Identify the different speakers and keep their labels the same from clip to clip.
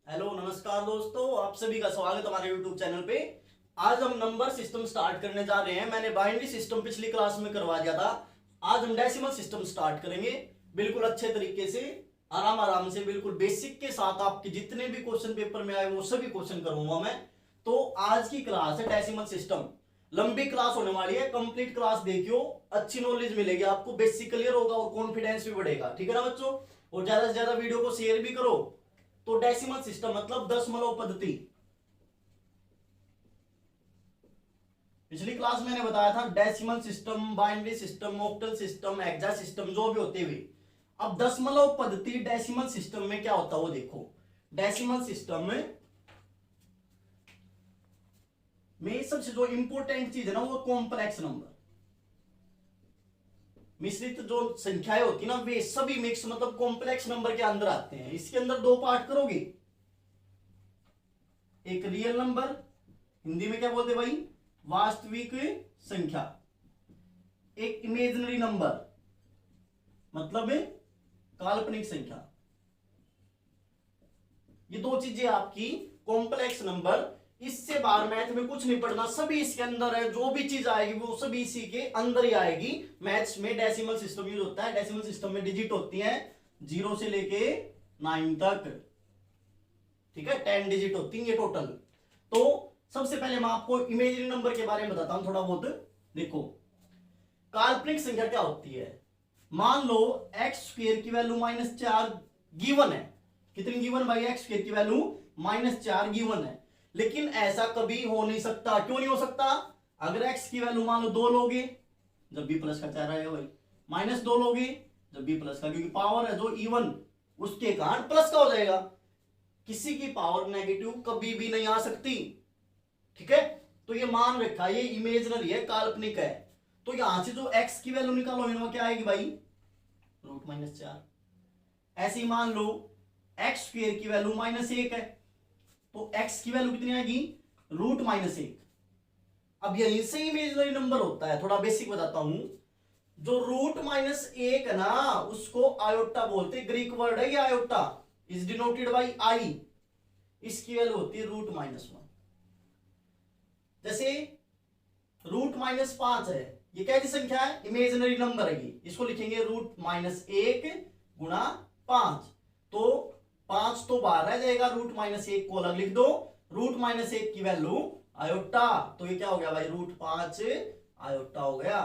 Speaker 1: Hello नमस्कार दोस्तों, आप सभी का स्वागत हमारे YouTube चैनल पे। आज हम नंबर सिस्टम स्टार्ट करने जा रहे हैं। मैंने बाइनरी सिस्टम पिछली क्लास में करवा दिया था। आज हम डेसिमल सिस्टम स्टार्ट करेंगे बिल्कुल अच्छे तरीके से, आराम आराम से, बिल्कुल बेसिक के साथ। आपके जितने भी क्वेश्चन पेपर में आए वो सभी क्वेश्चन करूंगा मैं। तो आज की क्लास है डेसिमल सिस्टम। लंबी क्लास होने वाली है, कंप्लीट क्लास देखियो, अच्छी नॉलेज मिलेगी आपको, बेसिक क्लियर होगा और कॉन्फिडेंस भी बढ़ेगा। ठीक है ना बच्चों? और ज्यादा से ज्यादा वीडियो को शेयर भी करो। तो डेसिमल सिस्टम मतलब दशमलव पद्धति। पिछली क्लास मैंने बताया था decimal system, binary system, octal system, hexa system जो भी होते हुए। अब दशमलव पद्धति डेसिमल सिस्टम में क्या होता है वो देखो। डेसिमल सिस्टम में सबसे जो इंपॉर्टेंट चीज है ना वो कॉम्प्लेक्स नंबर, मिश्रित जो संख्याएं होती है ना वे सभी मिक्स मतलब कॉम्प्लेक्स नंबर के अंदर आते हैं। इसके अंदर दो पार्ट करोगे, एक रियल नंबर, हिंदी में क्या बोलते भाई, वास्तविक संख्या, एक इमेजिनरी नंबर मतलब काल्पनिक संख्या। ये दो चीजें आपकी कॉम्प्लेक्स नंबर। इससे बाहर मैथ में कुछ नहीं पढ़ना, सभी इसके अंदर है। जो भी चीज आएगी वो सभी इसी के अंदर ही आएगी। मैथ्स में डेसिमल सिस्टम यूज होता है। डेसिमल सिस्टम में डिजिट होती है 0 से लेके 9 तक। ठीक है, 10 डिजिट होती है ये टोटल। तो सबसे पहले मैं आपको इमेजिनरी नंबर के बारे में बताता हूं थोड़ा बहुत। देखो, काल्पनिक संख्या क्या होती है। मान लो एक्स स्क्वायर की वैल्यू -4 गिवन है। कितनी गिवन भाई? एक्स स्क्वायर की वैल्यू -4 गिवन है। लेकिन ऐसा कभी हो नहीं सकता। क्यों नहीं हो सकता? अगर एक्स की वैल्यू मान लो 2 लोगे, जब भी प्लस का चाह रहा है भाई, -2 लोगे जब भी प्लस का, क्योंकि पावर है जो इवन उसके कारण प्लस का हो जाएगा। किसी की पावर नेगेटिव कभी भी नहीं आ सकती। ठीक है, तो ये मान रखा है, ये इमेजिनरी है, काल्पनिक है। तो यहां से जो x की वैल्यू निकालो इनमें क्या आएगी भाई? √-4। ऐसे ही मान लो एक्स स्क्वायर की वैल्यू -1 है, तो x की वैल्यू कितनी आएगी? √-1। अब यहीं से इमेजिनरी नंबर होता है। थोड़ा बेसिक बताता हूं। जो √-1 है ना उसको आयोटा बोलते, ग्रीक वर्ड है ये iota, is denoted by I. इसकी वैल्यू होती है √-1। जैसे √-5 है, ये कैसी संख्या है? इमेजिनरी नंबर है ये। इसको लिखेंगे √-1 गुणा 5। तो 5 तो बाहर रह जाएगा, √-1 को अलग लिख दो। √-1 की वैल्यू आयोटा, तो ये क्या हो गया भाई? √5 आयोटा हो गया।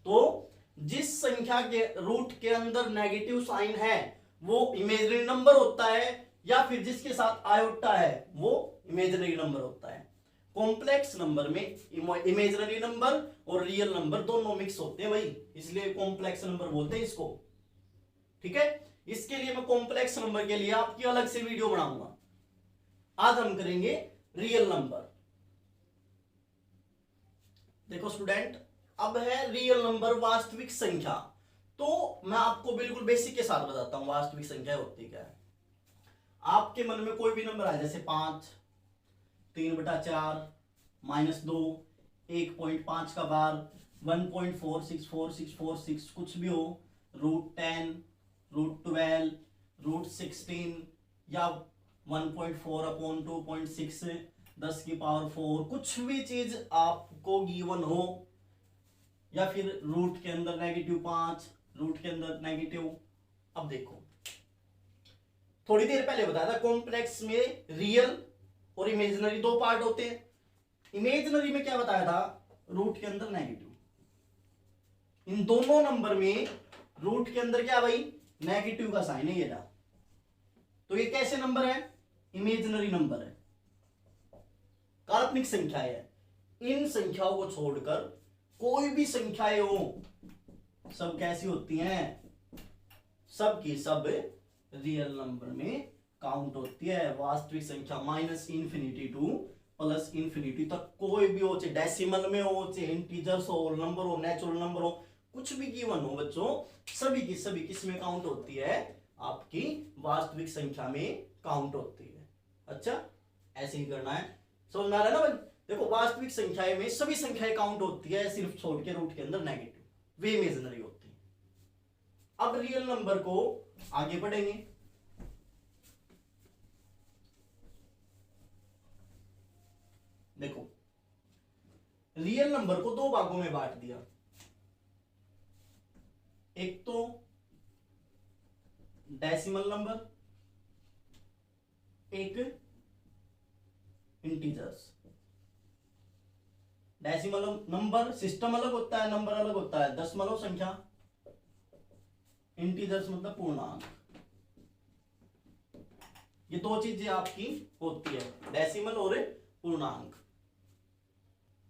Speaker 1: तो जिस संख्या के रूट के अंदर नेगेटिव साइन है वो इमेजिनरी नंबर होता है, या फिर जिसके साथ आयोटा है वो इमेजिनरी नंबर होता है। कॉम्प्लेक्स नंबर में इमेजिनरी नंबर और रियल नंबर दोनों मिक्स होते हैं भाई, इसलिए कॉम्प्लेक्स नंबर बोलते हैं इसको। ठीक है, इसके लिए मैं कॉम्प्लेक्स नंबर के लिए आपकी अलग से वीडियो बनाऊंगा। आज हम करेंगे रियल नंबर। देखो स्टूडेंट, अब है रियल नंबर, वास्तविक संख्या। तो मैं आपको बिल्कुल बेसिक के साथ बताता हूं वास्तविक संख्या होती क्या है। आपके मन में कोई भी नंबर आए, जैसे 5, 3/4, -2, 1.5 का बार, 1.4644646 कुछ भी हो, √10, √12, √16 या 1.4/2.6, 10 की पावर 4, कुछ भी चीज आपको गिवन हो, या फिर रूट के अंदर -5, रूट के अंदर नेगेटिव। अब देखो, थोड़ी देर पहले बताया था कॉम्प्लेक्स में रियल और इमेजिनरी दो पार्ट होते हैं। इमेजिनरी में क्या बताया था? रूट के अंदर नेगेटिव। इन दोनों नंबर में रूट के अंदर क्या भाई? नेगेटिव का साइन है ये रहा। तो ये कैसे नंबर है? इमेजिनरी नंबर है, काल्पनिक संख्या है। इन संख्याओं को छोड़कर कोई भी संख्याएं हो, सब कैसी होती हैं? सब की सब रियल नंबर में काउंट होती है। वास्तविक संख्या -∞ टू +∞ तक कोई भी हो, चाहे डेसिमल में हो, चाहे इंटीजर्स हो, नंबर हो, नेचुरल नंबर हो, कुछ भी गिवन हो बच्चों, सभी की सभी किस में काउंट होती है? आपकी वास्तविक संख्या में काउंट होती है। अच्छा, ऐसे ही करना है, समझ में आ रहा है ना भाई? देखो, वास्तविक संख्याएं में सभी संख्याएं काउंट होती है, सिर्फ छोड़ के रूट के अंदर नेगेटिव, वे इमेजिनरी होती है। अब रियल नंबर को आगे बढ़ेंगे। रियल नंबर को दो भागों में बांट दिया, एक तो डेसिमल नंबर, एक इंटीजर्स। डेसिमल नंबर सिस्टम अलग होता है, नंबर अलग होता है, दशमलव संख्या। इंटीजर्स मतलब पूर्णांक। ये दो चीजें आपकी होती है, डेसिमल और पूर्णांक।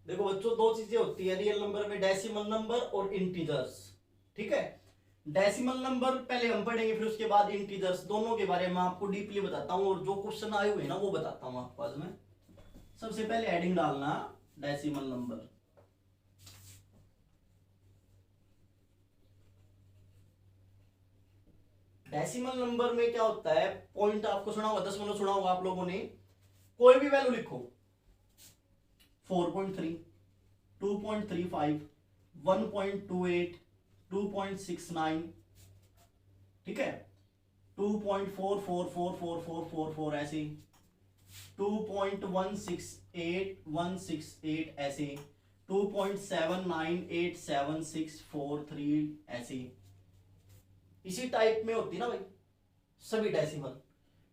Speaker 1: देखो बच्चों, दो चीजें होती है रियल नंबर में, डेसिमल नंबर और इंटीजर्स। ठीक है, डेसिमल नंबर पहले हम पढ़ेंगे, फिर उसके बाद इंटीजर्स। दोनों के बारे में आपको डीपली बताता हूं, और जो क्वेश्चन आए हुए ना वो बताता हूं आपको आज मैं। सबसे पहले एडिंग डालना डेसिमल नंबर। डेसिमल नंबर में क्या होता है, पॉइंट आपको सुना होगा, दशमलव सुना होगा आप लोगों ने। कोई भी वैल्यू लिखो, 4.3, 2.35, 1.28, 2.69, ठीक है, 2.444444 ऐसे, 2.168 ऐसे, 2.798763 ऐसे। इसी टाइप में होती ना भाई सभी डेसिमल।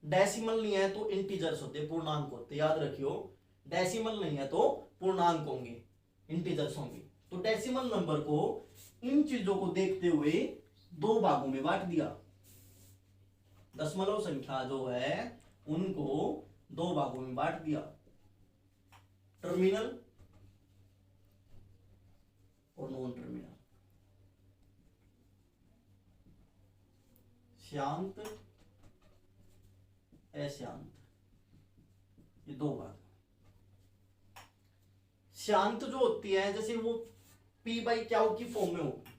Speaker 1: डेसिमल नहीं है तो इंटीजर्स होते, पूर्णांक होते, याद रखियो। डेसिमल नहीं है तो पूर्णांक होंगे, इंटीजर्स होंगे। तो डेसिमल नंबर को इन चीजों को देखते हुए दो भागों में बांट दिया। दशमलव संख्या जो है उनको दो भागों में बांट दिया, टर्मिनल और नॉन टर्मिनल, शांत अशांत, ये दो भाग। शांत जो होती है, जैसे वो पी बाई क्याऊ की फॉर्म में होगी,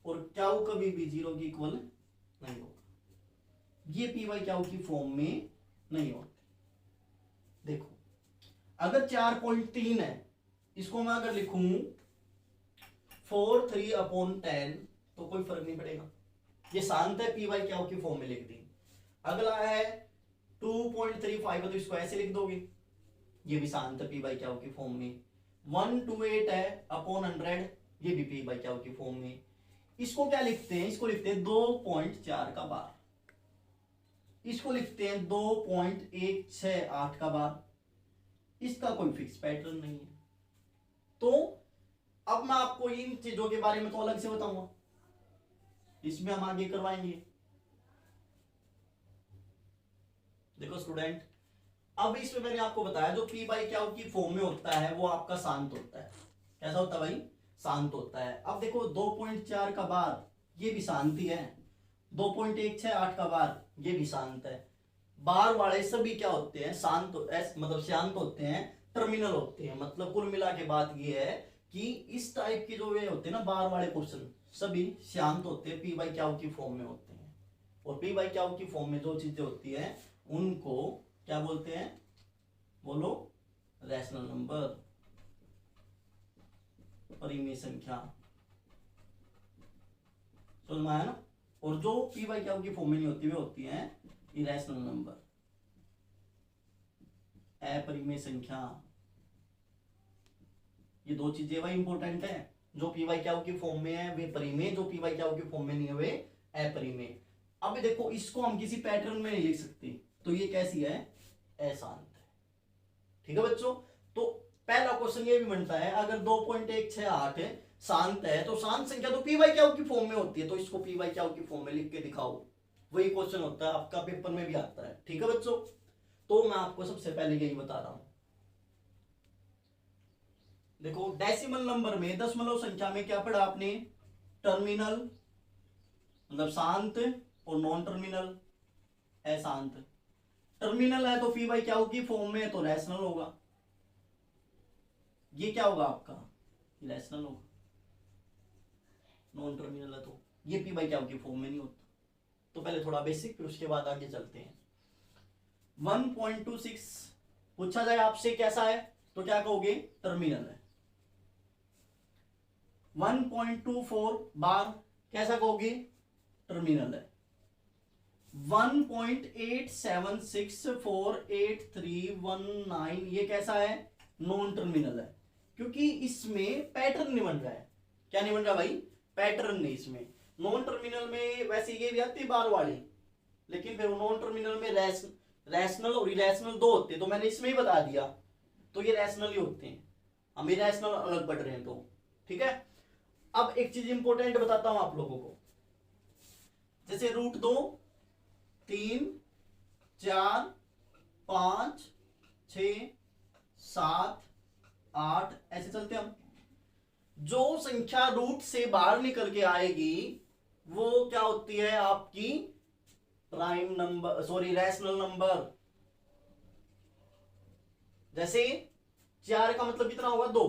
Speaker 1: और क्याऊ कभी भी 0 के इक्वल नहीं होगा। ये पी बाई क्याऊ की फॉर्म में नहीं होते। देखो, अगर 4.3 है, इसको मैं अगर लिखूं 4/3/10 तो कोई फर्क नहीं पड़ेगा, ये शांत है, पी बाई क्याऊ की फॉर्म में लिख दी। अगला है 2.35 है तो इसको ऐसे लिख दोगे, ये भी शांत है, पी बाई क्याऊ की फॉर्म में। 128 है अपॉन 100, ये भी पी बाई क्याऊ की फॉर्म में। इसको क्या लिखते हैं, इसको लिखते हैं 2.4 का बार, इसको लिखते हैं 2.168 का बार। इसका कोई फिक्स पैटर्न नहीं है। तो अब मैं आपको इन चीजों के बारे में तो अलग से बताऊंगा, इसमें हम आगे करवाएंगे। देखो स्टूडेंट, अब इसमें मैंने आपको बताया जो पी बाई क्याऊ की फॉर्म में होता है वो आपका शांत होता है। कैसा होता है भाई, शांत होता है। अब देखो 2.4 का बार, ये भी शांति है। 2.168 का बार, ये भी शांत है। बार वाले सभी क्या होते हैं, शांत, मतलब शांत होते हैं, टर्मिनल होते हैं। मतलब कुल मिला के बात ये है कि इस टाइप के जो वे होते हैं ना बार वाले क्वेश्चन, सभी शांत होते हैं, पी बाई क्याऊ की फॉर्म में होते हैं। और पी बाई क्याऊ की फॉर्म में जो चीजें होती हैं उनको क्या बोलते हैं, बोलो, रैशनल नंबर, परिमेय संख्या। समझ में आया ना। और जो पी बाई क्याऊ की फॉर्म में नहीं होती वे होती हैं इरेशनल नंबर, अपरिमेय संख्या। ये दो चीजें भाई इंपॉर्टेंट है, जो पी बाई क्याऊ की फॉर्म में है वे परिमेय, जो पी बाई क्याऊ की फॉर्म में नहीं है वे अपरिमेय। अब देखो, इसको हम किसी पैटर्न में नहीं लिख सकते, तो ये कैसी है, अशांत है। ठीक है बच्चों, तो पहला क्वेश्चन ये भी बनता है, अगर 2.168 शांत है तो शांत संख्या तो पी बाई क्याऊ की फॉर्म में होती है, तो इसको पी बाई क्याऊ की फॉर्म में लिख के दिखाओ। वही क्वेश्चन होता है आपका, पेपर में भी आता है। ठीक है बच्चों, तो मैं आपको सबसे पहले यही बता रहा हूं। देखो डेसिमल नंबर में, दशमलव संख्या में क्या पढ़ा आपने, टर्मिनल मतलब शांत और नॉन टर्मिनल अशांत। टर्मिनल है तो पी बाई क्याऊ की फॉर्म में, तो रैशनल होगा। ये क्या होगा आपका, रैशनल होगा। नॉन टर्मिनल है तो ये पी बाई क्याऊ की फॉर्म में नहीं होता। तो पहले थोड़ा बेसिक, फिर उसके बाद आगे चलते हैं। 1.26 पूछा जाए आपसे कैसा है, तो क्या कहोगे, टर्मिनल है। 1.24 बार कैसा कहोगे, टर्मिनल है। 1.87648319 ये कैसा है, नॉन टर्मिनल है। क्योंकि इसमें पैटर्न नहीं बन रहा है। क्या नहीं बन रहा भाई? पैटर्न नहीं। इसमें नॉन टर्मिनल में वैसे ये भी आती है बार वाली, लेकिन फिर नॉन टर्मिनल में रैशनल और इरेशनल दो होते हैं, तो मैंने इसमें ही बता दिया, तो ये रैशनल ही होते हैं, हम इरेशनल अलग पढ़ रहे हैं तो। ठीक है, अब एक चीज इंपॉर्टेंट बताता हूं आप लोगों को, जैसे √2, 3, 4, 5, 6, 7, 8 ऐसे चलते हम। जो संख्या रूट से बाहर निकल के आएगी वो क्या होती है आपकी? Prime number, sorry rational number. जैसे 4 का मतलब कितना होगा? 2।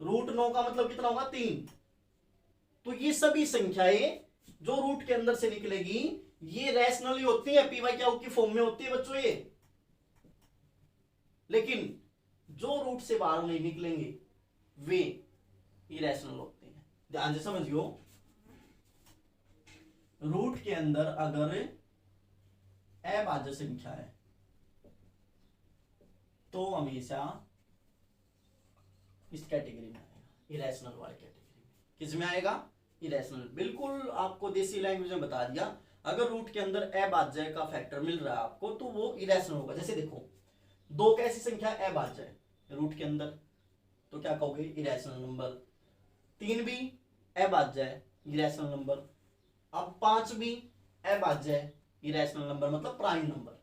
Speaker 1: √9 का मतलब कितना होगा? 3। तो ये सभी संख्याएं जो रूट के अंदर से निकलेगी ये रैशनल ही होती है, पीवाई क्या की फॉर्म में होती है बच्चों ये। लेकिन जो रूट से बाहर नहीं निकलेंगे वे इरेशनल होते हैं। ध्यान से समझियो, रूट के अंदर अगर अभाज्य संख्या है तो हमेशा इस कैटेगरी में आएगा, इरेशनल वाली कैटेगरी में। किस में आएगा? इरेशनल। बिल्कुल आपको देसी लैंग्वेज में बता दिया, अगर रूट के अंदर अभाज्य का फैक्टर मिल रहा है आपको तो वो इरेशनल होगा। जैसे देखो 2 कैसी संख्या अभाज्य है रूट के अंदर, तो क्या कहोगे? Irrational number. 3 भी अभाज्य है, इरेशनल नंबर। अब 5 भी अभाज्य है, इरेशनल नंबर मतलब प्राइम नंबर।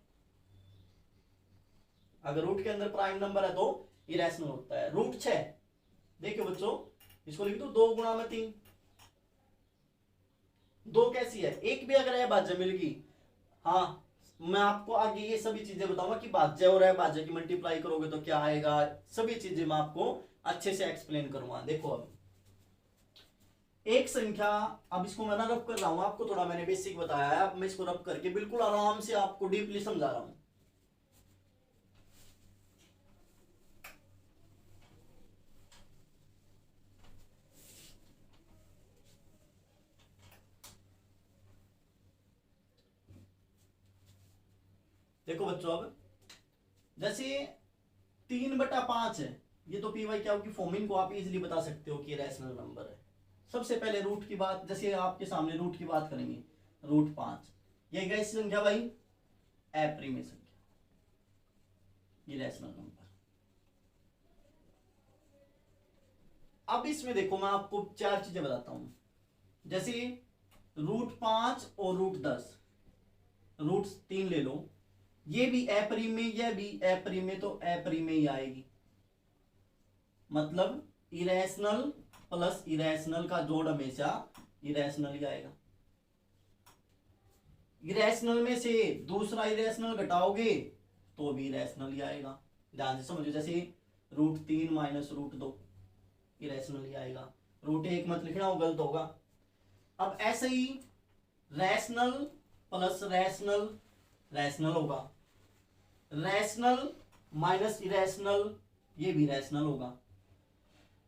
Speaker 1: अगर रूट के अंदर प्राइम नंबर है तो इरेशनल होता है। √6 देखियो बच्चों, इसको लिख दो 2 गुणा में 3। 2 कैसी है? 1 भी अगर अभाज्य मिल गई, हाँ मैं आपको आगे ये सभी चीजें बताऊंगा कि भाज्य और अभाज्य की मल्टीप्लाई करोगे तो क्या आएगा, सभी चीजें मैं आपको अच्छे से एक्सप्लेन करूंगा। देखो अब एक संख्या, अब इसको मैं ना रब कर रहा हूं, आपको थोड़ा मैंने बेसिक बताया है, अब मैं इसको रब करके बिल्कुल आराम से आपको डीपली समझा रहा हूं। देखो बच्चों, अब जैसे 3/5 है, ये तो पीवाई क्या होगी फॉर्मिंग को आप इजीली बता सकते हो कि रैशनल नंबर है। सबसे पहले रूट की बात, जैसे आपके सामने रूट की बात करेंगे, √5 ये कैसी संख्या भाई? अप्रिमेय संख्या, ये रैशनल नंबर। अब इसमें देखो मैं आपको 4 चीजें बताता हूं, जैसे √5 और √10, √3 ले लो, ये भी अप्रिमेय, यह भी अप्रिमेय, तो अप्रिमेय ही आएगी। मतलब इरेशनल प्लस इरेशनल का जोड़ हमेशा इरेशनल ही आएगा। इरेशनल में से दूसरा इरेशनल घटाओगे तो भी इरेशनल ही आएगा। ध्यान से समझो, जैसे √3 माइनस √2 इरेशनल ही आएगा। √1 मत लिखना, वो गलत होगा। अब ऐसे ही रैशनल प्लस रैशनल रैशनल होगा, रैशनल माइनस इरेशनल ये भी रैशनल होगा।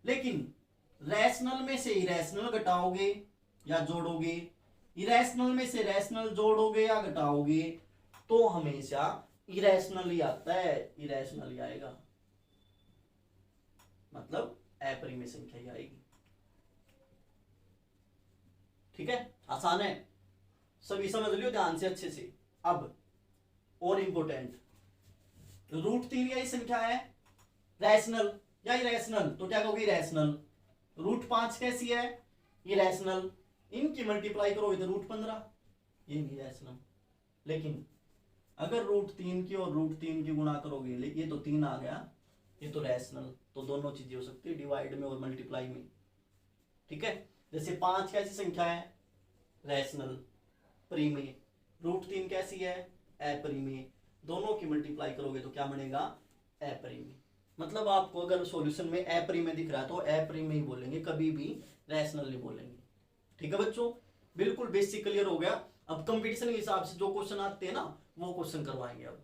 Speaker 1: लेकिन रैशनल में से इरेशनल घटाओगे या जोड़ोगे, इरेशनल में से रैशनल जोड़ोगे या घटाओगे तो हमेशा इरेशनल ही आता है, इरेशनल ही आएगा। मतलब अप्रिमेय संख्या ही आएगी। ठीक है, आसान है, सभी समझ लियो ध्यान से अच्छे से। अब और इंपोर्टेंट, √3 यही संख्या है रैशनल या इरेशनल, तो क्या कहोगे? इरेशनल। √5 कैसी है? इरेशनल। इनकी मल्टीप्लाई करोगे तो √15, ये भी इरेशनल। लेकिन अगर √3 की और √3 की गुणा करोगे, ये तो 3 आ गया, ये तो रैशनल, तो दोनों चीजें हो सकती है डिवाइड में और मल्टीप्लाई में। ठीक है, जैसे 5 कैसी संख्या है? रैशनल, प्रीमेय। √3 कैसी है? अप्रिमेय। दोनों की मल्टीप्लाई करोगे तो क्या बनेगा? अप्रिमेय। मतलब आपको अगर सॉल्यूशन में अप्रिमेय दिख रहा है तो अप्रिमेय ही बोलेंगे, कभी भी रैशनल नहीं बोलेंगे। ठीक है बच्चों, बिल्कुल बेसिक क्लियर हो गया। अब कंपटीशन के हिसाब से जो क्वेश्चन आते हैं ना वो क्वेश्चन करवाएंगे। अब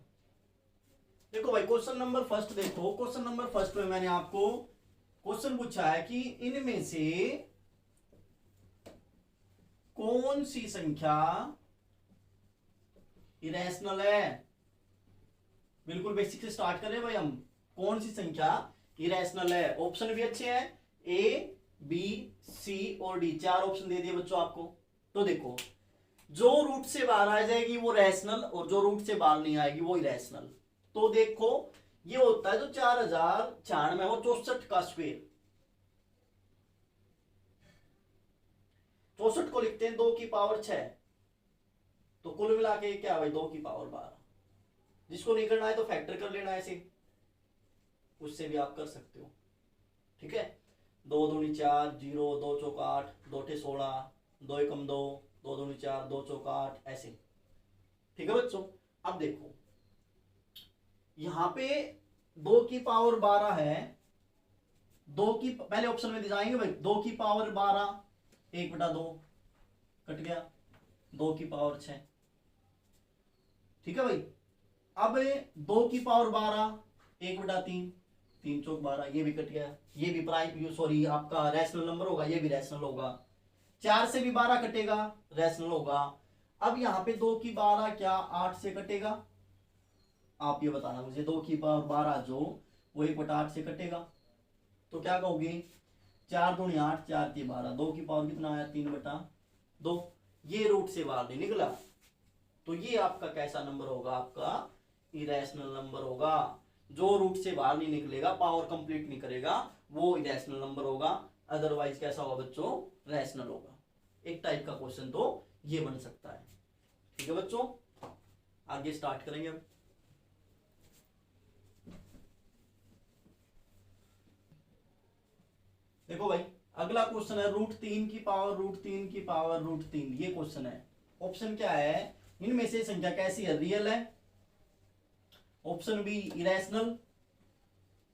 Speaker 1: देखो भाई क्वेश्चन नंबर फर्स्ट देखो, क्वेश्चन नंबर फर्स्ट में मैंने आपको क्वेश्चन पूछा है कि इनमें से कौन सी संख्या इरेशनल है। बिल्कुल बेसिक से स्टार्ट करें भाई हम, कौन सी संख्या इरेशनल है। ऑप्शन भी अच्छे हैं, ए बी सी और डी, चार ऑप्शन दे दिए बच्चों आपको। तो देखो जो रूट से बाहर आ जाएगी वो रैशनल, और जो रूट से बाहर नहीं आएगी वो इरेशनल। तो देखो ये होता है जो 4096 और 64 का स्क्वायर, 64 को लिखते हैं 2 की पावर 6, तो कुल मिला के क्या भाई 2 की पावर 12। जिसको नहीं करना है तो फैक्टर कर लेना ऐसे, उससे भी आप कर सकते हो। ठीक है, 2 दूनी 4, 0, 2 चौका 8, 2 ठे 16, 2 एकम 2, 2 दूनी 4, 2 चौका 8, ऐसे। ठीक है बच्चों, अब देखो यहां पे 2 की पावर 12 है, 2 की पहले ऑप्शन में जाएंगे भाई, 2 की पावर 12 1/2 कट गया, 2 की पावर 6। ठीक है भाई, अब 2 की पावर 12 1/3, 3 चौक 12, ये भी कट गया, ये भी प्राइम सॉरी आपका रैशनल नंबर होगा, ये भी रैशनल होगा। 4 से भी 12 कटेगा, रैशनल होगा। अब यहाँ पे 2 की 12 क्या 8 से कटेगा? आप ये बताना मुझे, 2 की पावर 12 जो वो 1/8 से कटेगा, तो क्या कहोगे? 4 दूनी 8, 4 की 12, 2 की पावर कितना आया 3/2। ये रूट से बाहर नहीं निकला, तो ये आपका कैसा नंबर होगा? आपका इरेशनल नंबर होगा। जो रूट से बाहर नहीं निकलेगा, पावर कंप्लीट नहीं करेगा, वो इरेशनल नंबर होगा। अदरवाइज कैसा होगा बच्चों? रैशनल होगा। एक टाइप का क्वेश्चन तो ये बन सकता है। ठीक है बच्चों, आगे स्टार्ट करेंगे अब। देखो भाई अगला क्वेश्चन है √3 की पावर √3 की पावर √3, ये क्वेश्चन है। ऑप्शन क्या है? इनमें से संख्या कैसी है? रियल है। ऑप्शन बी इरेशनल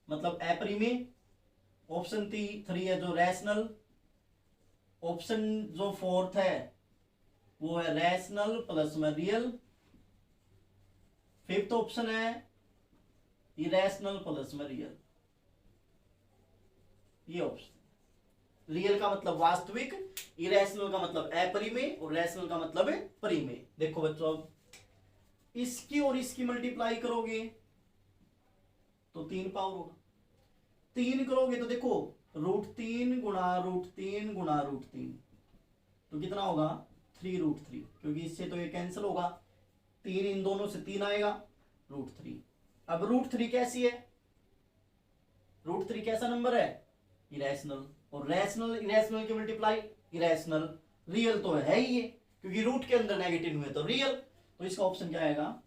Speaker 1: मतलब अपरिमेय। ऑप्शन 3 है जो रैशनल। ऑप्शन जो 4 है वो है रैशनल प्लस में रियल। 5th ऑप्शन है इरेशनल प्लस में रियल। ये ऑप्शन, रियल का मतलब वास्तविक, इरेशनल का मतलब अपरिमेय और रैशनल का मतलब है परिमेय। देखो बच्चों, अब इसकी और इसकी मल्टीप्लाई करोगे तो 3 पावर होगा। 3 करोगे तो देखो √3 गुणा √3 गुणा √3, तो कितना होगा? 3√3, क्योंकि इससे तो ये कैंसिल होगा। 3 इन दोनों से 3 आएगा, √3। अब √3 कैसी है? √3 कैसा नंबर है? इरेशनल। और रैशनल इरेशनल की मल्टीप्लाई इरेशनल। रियल तो है ही ये, क्योंकि रूट के अंदर नेगेटिव हुए तो रियल। तो इसका ऑप्शन क्या आएगा?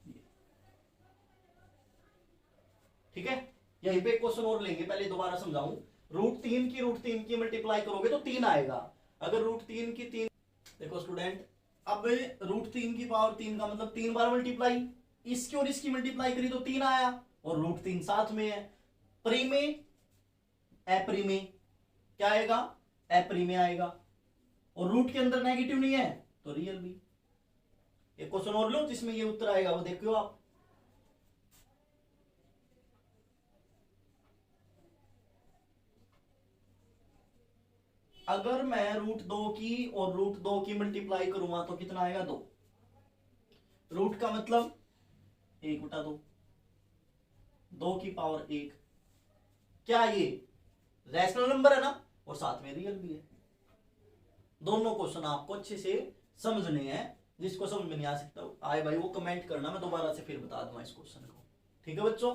Speaker 1: ठीक है, यहीं पे क्वेश्चन और लेंगे, पहले दोबारा समझाऊं। √3 की मल्टीप्लाई करोगे तो 3 आएगा। अगर √3 की 3, देखो स्टूडेंट, अब √3 की पावर 3 का मतलब 3 बार मल्टीप्लाई, इसकी और इसकी मल्टीप्लाई करी तो 3 आया, और √3 साथ में है। परिमेय अपरिमेय, क्या आएगा? अपरिमेय आएगा। और रूट के अंदर नेगेटिव नहीं है तो रियल भी। एक क्वेश्चन और लो जिसमें ये उत्तर आएगा, वो देखो आप। अगर मैं √2 की और √2 की मल्टीप्लाई करूंगा तो कितना आएगा? 2। रूट का मतलब 1/2, 2 की पावर 1। क्या ये रैशनल नंबर है ना, और साथ में रियल भी है। दोनों क्वेश्चन आपको अच्छे से समझने हैं। जिसको समझ में नहीं आ सकता आए भाई वो कमेंट करना, मैं दोबारा से फिर बता दूंगा इस क्वेश्चन को। ठीक है बच्चों,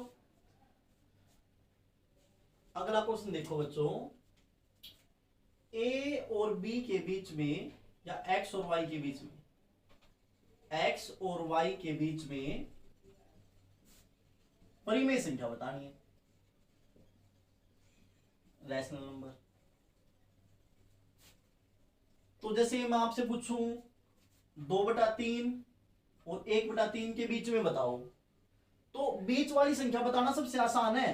Speaker 1: अगला क्वेश्चन देखो बच्चों। ए और बी के बीच में, या एक्स और वाई के बीच में, एक्स और वाई के बीच में परिमेय संख्या बतानी है, रैशनल नंबर। तो जैसे मैं आपसे पूछूं 2/3 और 1/3 के बीच में बताओ, तो बीच वाली संख्या बताना सबसे आसान है।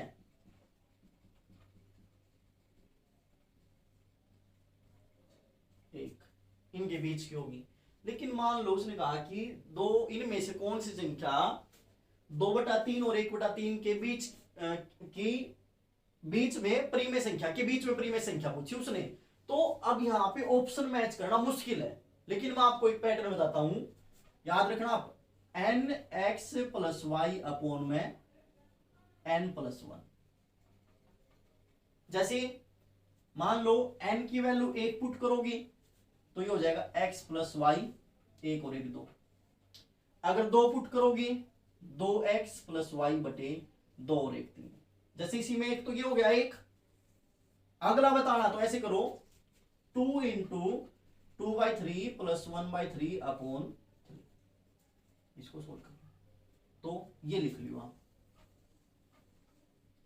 Speaker 1: एक इनके बीच की होगी, लेकिन मान लो उसने कहा कि दो इनमें से कौन सी संख्या 2/3 और 1/3 के बीच की बीच में परिमेय संख्या के बीच में परिमेय संख्या पूछी उसने। तो अब यहां पे ऑप्शन मैच करना मुश्किल है, लेकिन मैं आपको एक पैटर्न बताता हूं, याद रखना आप। nx + y अपॉन में n + 1, जैसे मान लो n की वैल्यू 1 पुट करोगे तो ये हो जाएगा x प्लस वाई, 1 और 1 2। अगर 2 पुट करोगे 2x प्लस वाई बटे 2 और 1 3। जैसे इसी में एक तो ये हो गया एक। अगला बताना तो ऐसे करो 2 इंटू 2/3 प्लस 1/3 अपॉन 3। इसको सोल्व करो तो ये लिख लियो आप।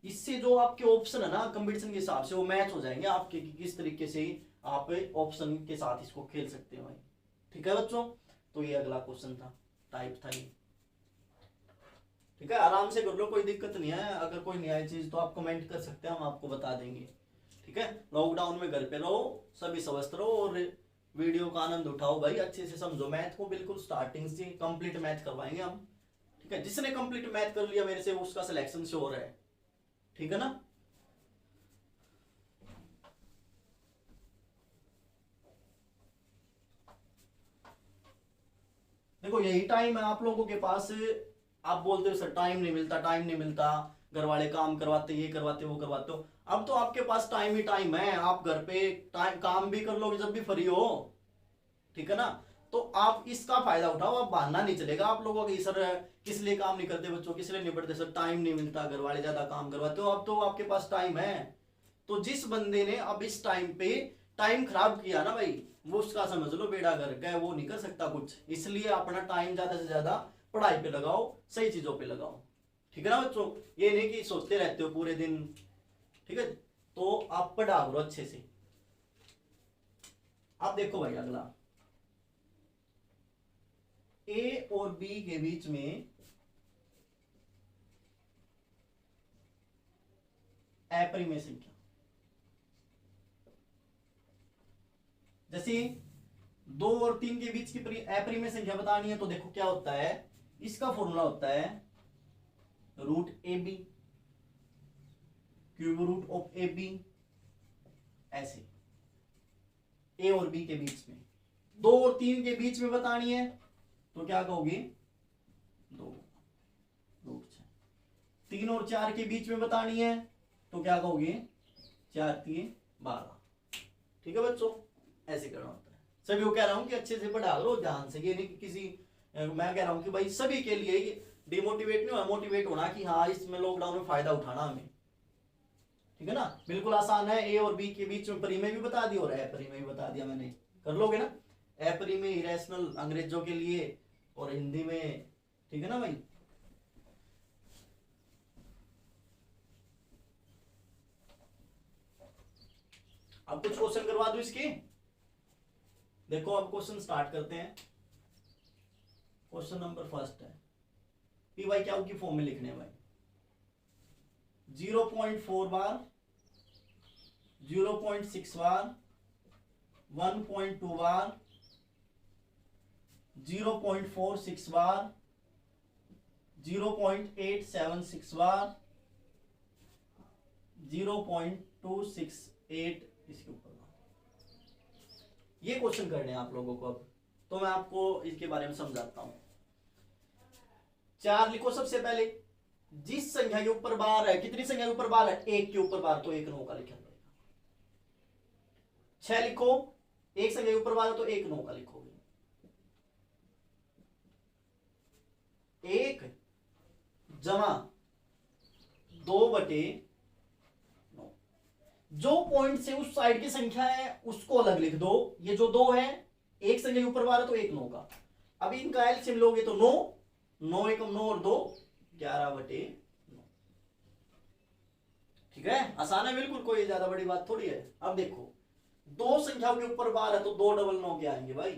Speaker 1: इससे जो आपके ऑप्शन है ना कंपटीशन के हिसाब से वो मैच हो जाएंगे आपके कि किस तरीके से आप ऑप्शन के साथ इसको खेल सकते हैं भाई। ठीक है बच्चों, तो ये अगला क्वेश्चन था, टाइप था ये। ठीक है, आराम से कर लो, कोई दिक्कत नहीं है। अगर कोई नई चीज तो आप कमेंट कर सकते हैं, हम आपको बता देंगे। ठीक है, लॉकडाउन में घर पे रहो, सभी स्वस्थ रहो और वीडियो का आनंद उठाओ भाई, अच्छे से समझो मैथ को, बिल्कुल स्टार्टिंग से कंप्लीट मैथ करवाएंगे हम। ठीक है, जिसने कंप्लीट मैथ कर लिया मेरे से उसका सिलेक्शन से हो रहा है। ठीक है ना। देखो यही टाइम है आप लोगों के पास। आप बोलते हो सर टाइम नहीं मिलता, टाइम नहीं मिलता, घर वाले काम करवाते, ये करवाते, वो करवाते हो। अब तो आपके पास टाइम ही टाइम है, आप घर पे टाइम काम भी कर लोगे जब भी फ्री हो। ठीक है ना, तो आप इसका फायदा उठाओ। आप बहाना नहीं चलेगा आप लोगों की सर किस लिए काम नहीं करते बच्चों, किस लिए नहीं पढ़ते सर, टाइम नहीं मिलता, घर वाले ज्यादा काम करवाते हो। अब तो आपके पास टाइम है। तो जिस बंदे ने अब इस टाइम पे टाइम खराब किया ना भाई, वो उसका समझ लो बेड़ा घर का है, वो नहीं कर सकता कुछ। इसलिए अपना टाइम ज्यादा से ज्यादा पढ़ाई पे लगाओ, सही चीजों पे लगाओ। ठीक है ना बच्चों, ये नहीं कि सोचते रहते हो पूरे दिन। ठीक है, तो आप पढ़ा करो अच्छे से। आप देखो भाई अगला, ए और बी के बीच में अपरिमेय संख्या। जैसे 2 और 3 के बीच की अपरिमेय संख्या बतानी है तो देखो क्या होता है, इसका फॉर्मूला होता है root A B, cube root of A B. ऐसे ए और बी के बीच में, 2 और 3 के बीच में बतानी है तो क्या कहोगे 2 रूट 6। 3 और 4 के बीच में बतानी है तो क्या कहोगे 4 3 12। ठीक है बच्चों, ऐसे करना होता है। सभी को कह रहा हूं कि अच्छे से पढ़ा लो ध्यान से, ये नहीं कि किसी मैं कह रहा हूं कि भाई सभी के लिए डिमोटिवेट नहीं होना, मोटिवेट होना कि हाँ इसमें लॉकडाउन में फायदा उठाना हमें। ठीक है ना, बिल्कुल आसान है। ए और बी के बीच में परिमेय भी बता दी और अपरिमेय भी बता दिया मैंने, कर लोगे ना। अपरिमेय इरेशनल अंग्रेजों के लिए और हिंदी में। ठीक है ना भाई। अब कुछ क्वेश्चन करवा दो इसके। देखो अब क्वेश्चन स्टार्ट करते हैं। क्वेश्चन नंबर फर्स्ट है, पी वाई क्या की फॉर्म में लिखने हैं भाई। 0.4 बार, 0.6 बार, 1.2 बार, 0.46 बार, 0.876 बार, 0.268 इसके ऊपर। ये क्वेश्चन करने हैं आप लोगों को। अब तो मैं आपको इसके बारे में समझाता हूं। 4 लिखो सबसे पहले, जिस संख्या के ऊपर बार है, कितनी संख्या के ऊपर बार है 1 के ऊपर बार, तो 1 9 का लिखा जाएगा। 6 लिखो, एक संख्या के ऊपर बार है तो 1 9 का लिखोगे। 1 जमा 2/9। जो पॉइंट से उस साइड की संख्या है उसको अलग लिख दो। ये जो 2 है, एक संख्या के ऊपर बार है तो 1 9 का। अब इनका एलसीएम लोगे तो 9 9 1 9 और 2 11/9। ठीक है, आसान है बिल्कुल, कोई ज्यादा बड़ी बात थोड़ी है। अब देखो 2 संख्याओं के ऊपर बार है तो 2 डबल 9 के आएंगे भाई।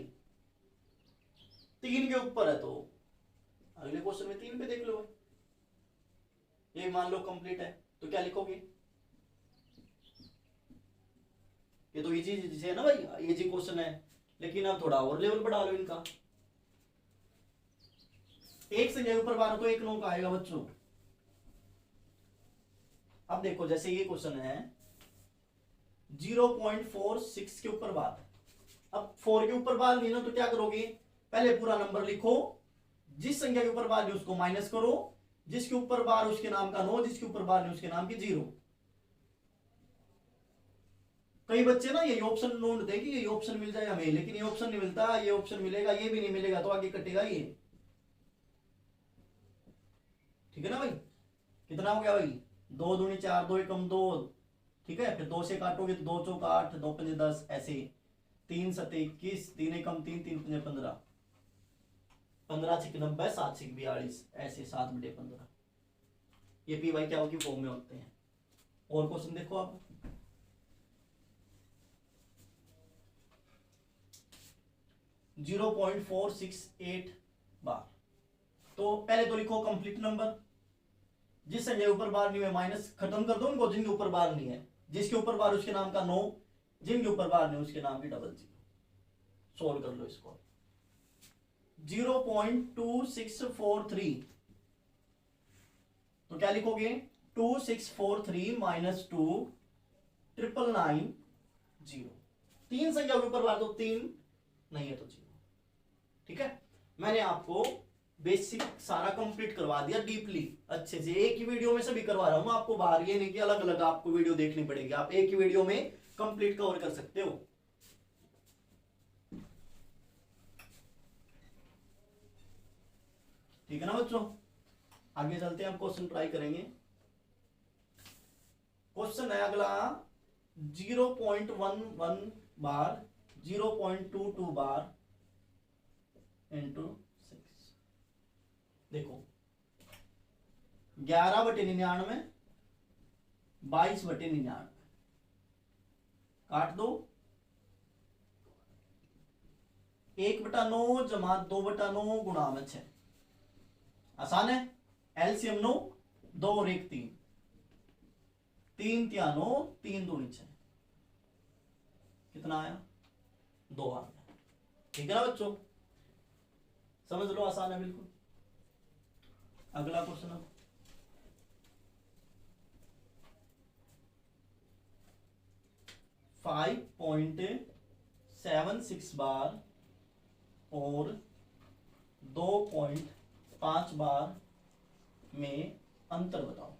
Speaker 1: 3 के ऊपर है तो अगले क्वेश्चन में 3 पे देख लो। ये मान लो कंप्लीट है तो क्या लिखोगे, ये तो इजी है ना भाई, इजी क्वेश्चन है। लेकिन अब थोड़ा और लेवल बढ़ा लो इनका। एक संख्या के ऊपर बार तो 1 9 का आएगा बच्चों। अब देखो जैसे ये क्वेश्चन है 0.46 के ऊपर बार। अब 4 के ऊपर बार नहीं ना तो क्या करोगे, पहले पूरा नंबर लिखो, जिस संख्या के ऊपर बार नहीं उसको माइनस करो, जिसके ऊपर बार उसके नाम का 9, जिसके ऊपर बार नहीं उसके नाम की 0। कई बच्चे ना ये ऑप्शन ढूंढते हैं कि ये ऑप्शन मिल जाए हमें, लेकिन ये ऑप्शन नहीं मिलता, ये ऑप्शन मिलेगा, ये भी नहीं मिलेगा, तो आगे कटेगा ये। ठीक है ना भाई, कितना हो गया भाई, 2 दूनी 4, 2 एकम 2, ठीक है, फिर 2 से काटोगे तो 2 चौका 8, 2 पंजे 10, ऐसे 3 7 21, 3 एकम 3, 3 पंजे 15, 15 6 90, 7 6 42, ऐसे 7/15। ये पी वाई क्या होगी फॉर्म में होते हैं। और क्वेश्चन देखो आप, जीरो 0.468 बार। तो पहले तो लिखो कंप्लीट नंबर, जिस संख्या के ऊपर बार नहीं है माइनस खत्म कर दो उनको, जिनके ऊपर बार नहीं है, जिसके ऊपर बार उसके नाम का 9, जिनके ऊपर बार नहीं उसके नाम की 00। सोल्व कर लो इसको। 0.2643, तो क्या लिखोगे, 2643 माइनस 2 999 तीन संख्या के ऊपर बार तो 3 नहीं है तो 0। ठीक है, मैंने आपको बेसिक सारा कंप्लीट करवा दिया डीपली अच्छे से, एक ही वीडियो में सभी करवा रहा हूं आपको बाहर, ये नहीं कि अलग अलग आपको वीडियो देखनी पड़ेगी, आप एक ही वीडियो में कंप्लीट कवर कर सकते हो। ठीक है ना बच्चों, आगे चलते हैं, हम क्वेश्चन ट्राई करेंगे। क्वेश्चन है अगला 0.11 बार 0.22 बार इंटू 6। देखो 11/99 22/99 काट दो, 1/9 जमा 2/9 गुणा में 6, आसान है। एलसीएम 9, 2 और 1 3, 3 3 9, 3 2 6, कितना आया, 2 आ गया। ठीक है ना बच्चों, समझ लो, आसान है बिल्कुल। अगला क्वेश्चन अब 5.76 बार और 2.5 बार में अंतर बताओ।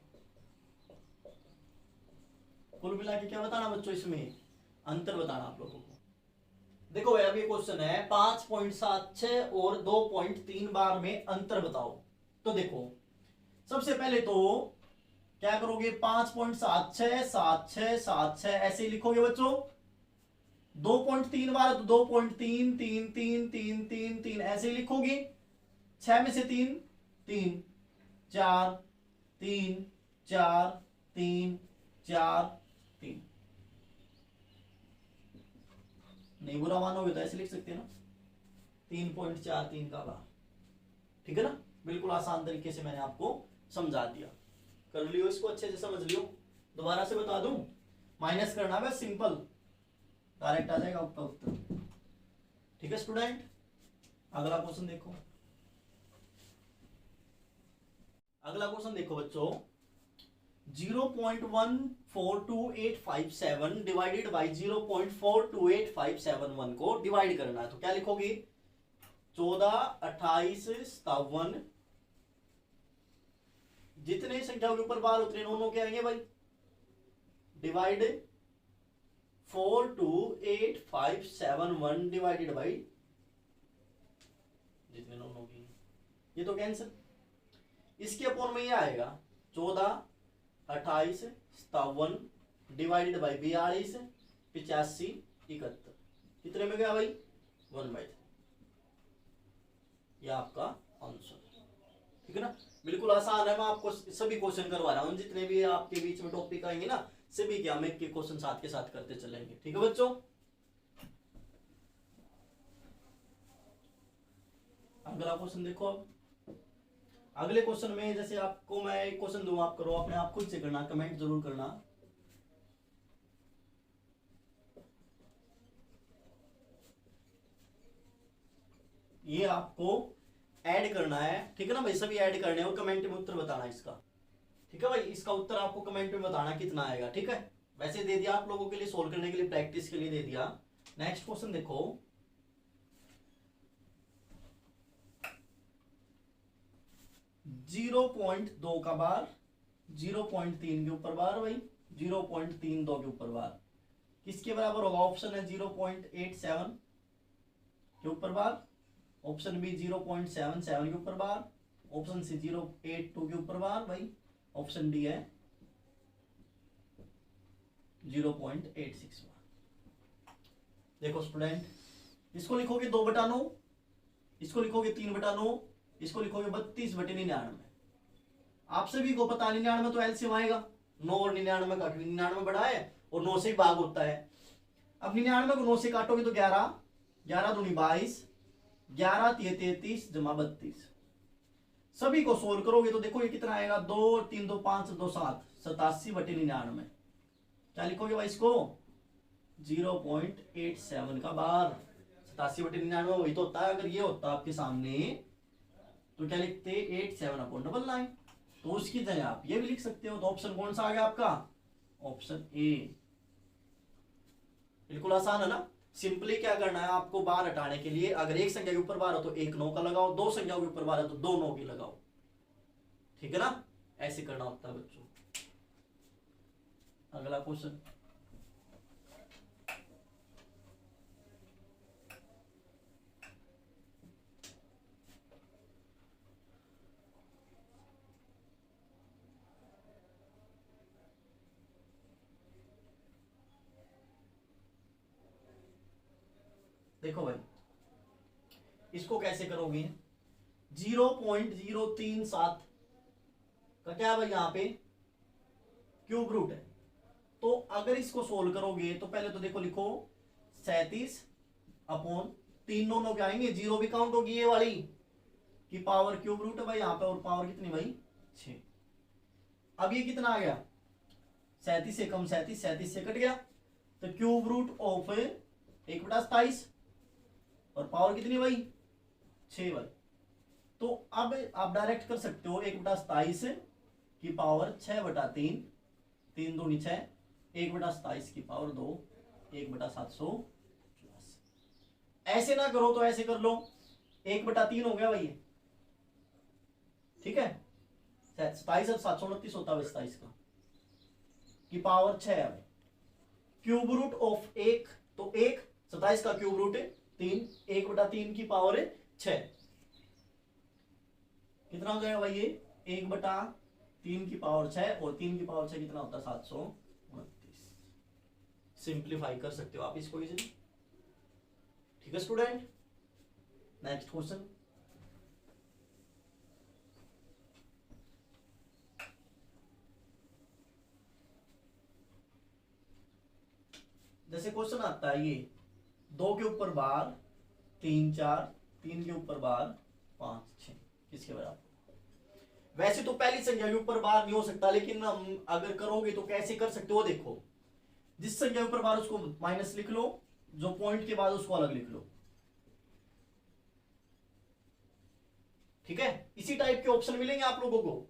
Speaker 1: कुल मिला के क्या बताना बच्चों, इसमें अंतर बताना आप लोगों को। देखो भाई अब ये क्वेश्चन है 5.76 और 2.3 बार में अंतर बताओ। तो देखो सबसे पहले तो क्या करोगे, 5.76 76 76 ऐसे ही लिखोगे बच्चों। 2.3 बार तो 2.3 3 3 3 3 3 ऐसे ही लिखोगे। 6 में से 3 3 4 3 4 3 4 3, नहीं बुरा मानोगे तो ऐसे लिख सकते हैं ना, 3.43 का बार। ठीक है ना, बिल्कुल आसान तरीके से मैंने आपको समझा दिया, कर लियो इसको अच्छे से समझ लियो। दोबारा से बता दूं, माइनस करना है सिंपल, डायरेक्ट आ जाएगा आपका उत्तर। ठीक है स्टूडेंट, अगला क्वेश्चन देखो। अगला क्वेश्चन देखो बच्चों, 0.142857 डिवाइडेड बाई 0.428571 को डिवाइड करना है। तो क्या लिखोगे, 14 28 57, जितने संख्याओं के ऊपर बार उतरे दोनों क्या आएंगे भाई, डिवाइड 428571 डिवाइडेड बाई जितने दोनों की, ये तो कैंसिल, इसके अपोन में ये आएगा 14 28 57 डिवाइडेड बाई 42 85 71, कितने में गया भाई, 1/3। ये आपका आंसर। ठीक है ना, बिल्कुल आसान है, मैं आपको सभी क्वेश्चन करवा रहा हूं, जितने भी आपके बीच में टॉपिक आएंगे ना सभी के हम एक के क्वेश्चन साथ के साथ करते चलेंगे। ठीक है बच्चों, अगला क्वेश्चन देखो। अब अगले क्वेश्चन में जैसे आपको मैं एक क्वेश्चन दूंगा, आप करो, अपने आप खुद से करना, कमेंट जरूर करना। ये आपको ऐड करना है, ठीक है ना भाई, सभी ऐड करने हैं और कमेंट में उत्तर बताना इसका। ठीक है भाई, इसका उत्तर आपको कमेंट में बताना कितना आएगा। ठीक है, वैसे दे दिया आप लोगों के लिए, सोल्व करने के लिए, प्रैक्टिस के लिए दे दिया। नेक्स्ट क्वेश्चन देखो, 0.2 का बार 0.3 के ऊपर बार भाई 0.32 के ऊपर बार, किसके बराबर होगा? ऑप्शन है 0.87 के ऊपर बार, ऑप्शन बी 0.77 के ऊपर बार, ऑप्शन सी 0.82 के ऊपर बार भाई, ऑप्शन डी है 0.86 बार। देखो स्टूडेंट, इसको लिखोगे 2/9, इसको लिखोगे 3/9, इसको लिखोगे 32/99। आप सभी को पता 99 तो एलसीएम आएगा 9 और 99 का, 99 बड़ा है और 9 से ही भाग होता है। अब 99 को 9 से काटोगे तो 11, 11 दूनी 22, 11 तिये 33 जमा 32। सभी को सोल्व करोगे तो देखो ये कितना आएगा, 2 3 2 5 2 7, 87/99। क्या लिखोगे भाई इसको? 0.87 का बार। 87/99 वही तो होता है। अगर ये होता आपके सामने तो क्या लिखते? 87/99। तो उसकी जगह आप ये भी लिख सकते हो। तो ऑप्शन कौन सा आ गया आपका? Option A. बिल्कुल आसान है ना। सिंपली क्या करना है आपको, बार हटाने के लिए अगर एक संख्या के ऊपर बार हो तो एक 9 का लगाओ, दो संख्याओं के ऊपर बार है तो 2 9 की लगाओ। ठीक है ना, ऐसे करना होता है बच्चों। अगला क्वेश्चन, देखो भाई इसको कैसे करोगे? 0.037 का क्या है भाई, यहां पे क्यूब रूट है। तो अगर इसको सोल्व करोगे तो पहले तो देखो लिखो 37/3, दोनों क्या आएंगे, जीरो भी काउंट होगी ये वाली की पावर क्यूब रूट है भाई यहाँ पे, और पावर कितनी भाई 6। अब ये कितना आ गया? 37 से कम 37, 37 से कट गया तो क्यूब रूट ऑफ 1/27 और पावर कितनी भाई 6 भाई। तो अब आप डायरेक्ट कर सकते हो 1/27 की पावर 6/3, 3 दूनी 6, 1/27 की पावर 2, 1/784। ऐसे ना करो तो ऐसे कर लो, 1/3 हो गया भाई ये। ठीक है, 27 और 729 होता है 27 का की पावर 6 है भाई। क्यूब रूट ऑफ 1, तो 1 27 का क्यूब रूट है 3, 1/3 की पावर है 6। कितना हो जाएगा भाई ये? 1/3 की पावर 6 और 3 की पावर 6 कितना होता है? 729। सिंप्लीफाई कर सकते हो आप इसको इजीली। ठीक है स्टूडेंट, नेक्स्ट क्वेश्चन। जैसे क्वेश्चन आता है ये 2 के ऊपर बार 3 4, 3 के ऊपर बार 5 6, किसके बराबर? वैसे तो पहली संख्या के ऊपर बार नहीं हो सकता, लेकिन हम अगर करोगे तो कैसे कर सकते हो? देखो, जिस संख्या के ऊपर बार उसको माइनस लिख लो, जो पॉइंट के बाद उसको अलग लिख लो। ठीक है, इसी टाइप के ऑप्शन मिलेंगे आप लोगों को।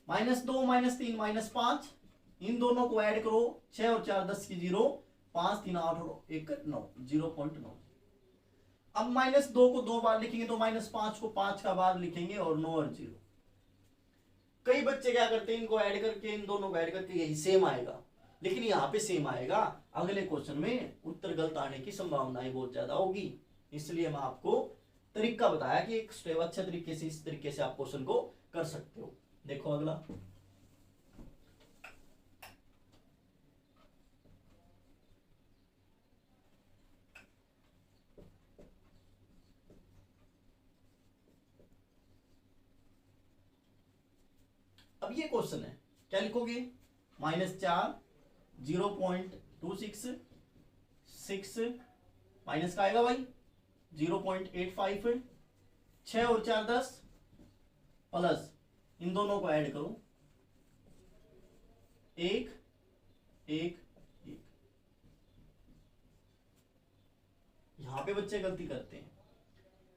Speaker 1: -2 -3 -5, इन दोनों को ऐड करो, 6 और 4 10 की 0, 5 3 8 और 1 9, 0.9। अब -2 को 2 बार लिखेंगे तो -5 को 5 का बार लिखेंगे और 9 और 0। कई बच्चे क्या करते हैं, इनको ऐड करके, इन दोनों को ऐड करके यही सेम आएगा, लेकिन यहाँ पे सेम आएगा, अगले क्वेश्चन में उत्तर गलत आने की संभावनाएं बहुत ज्यादा होगी। इसलिए मैं आपको तरीका बताया कि एक स्टेप अच्छे तरीके से, इस तरीके से आप क्वेश्चन को कर सकते हो। देखो अगला, अब ये क्वेश्चन है, क्या लिखोगे? -4 0.26 6 माइनस का आएगा भाई 0.85, 6 और 4 10 प्लस इन दोनों को ऐड करो 1 1 1। यहां पे बच्चे गलती करते हैं,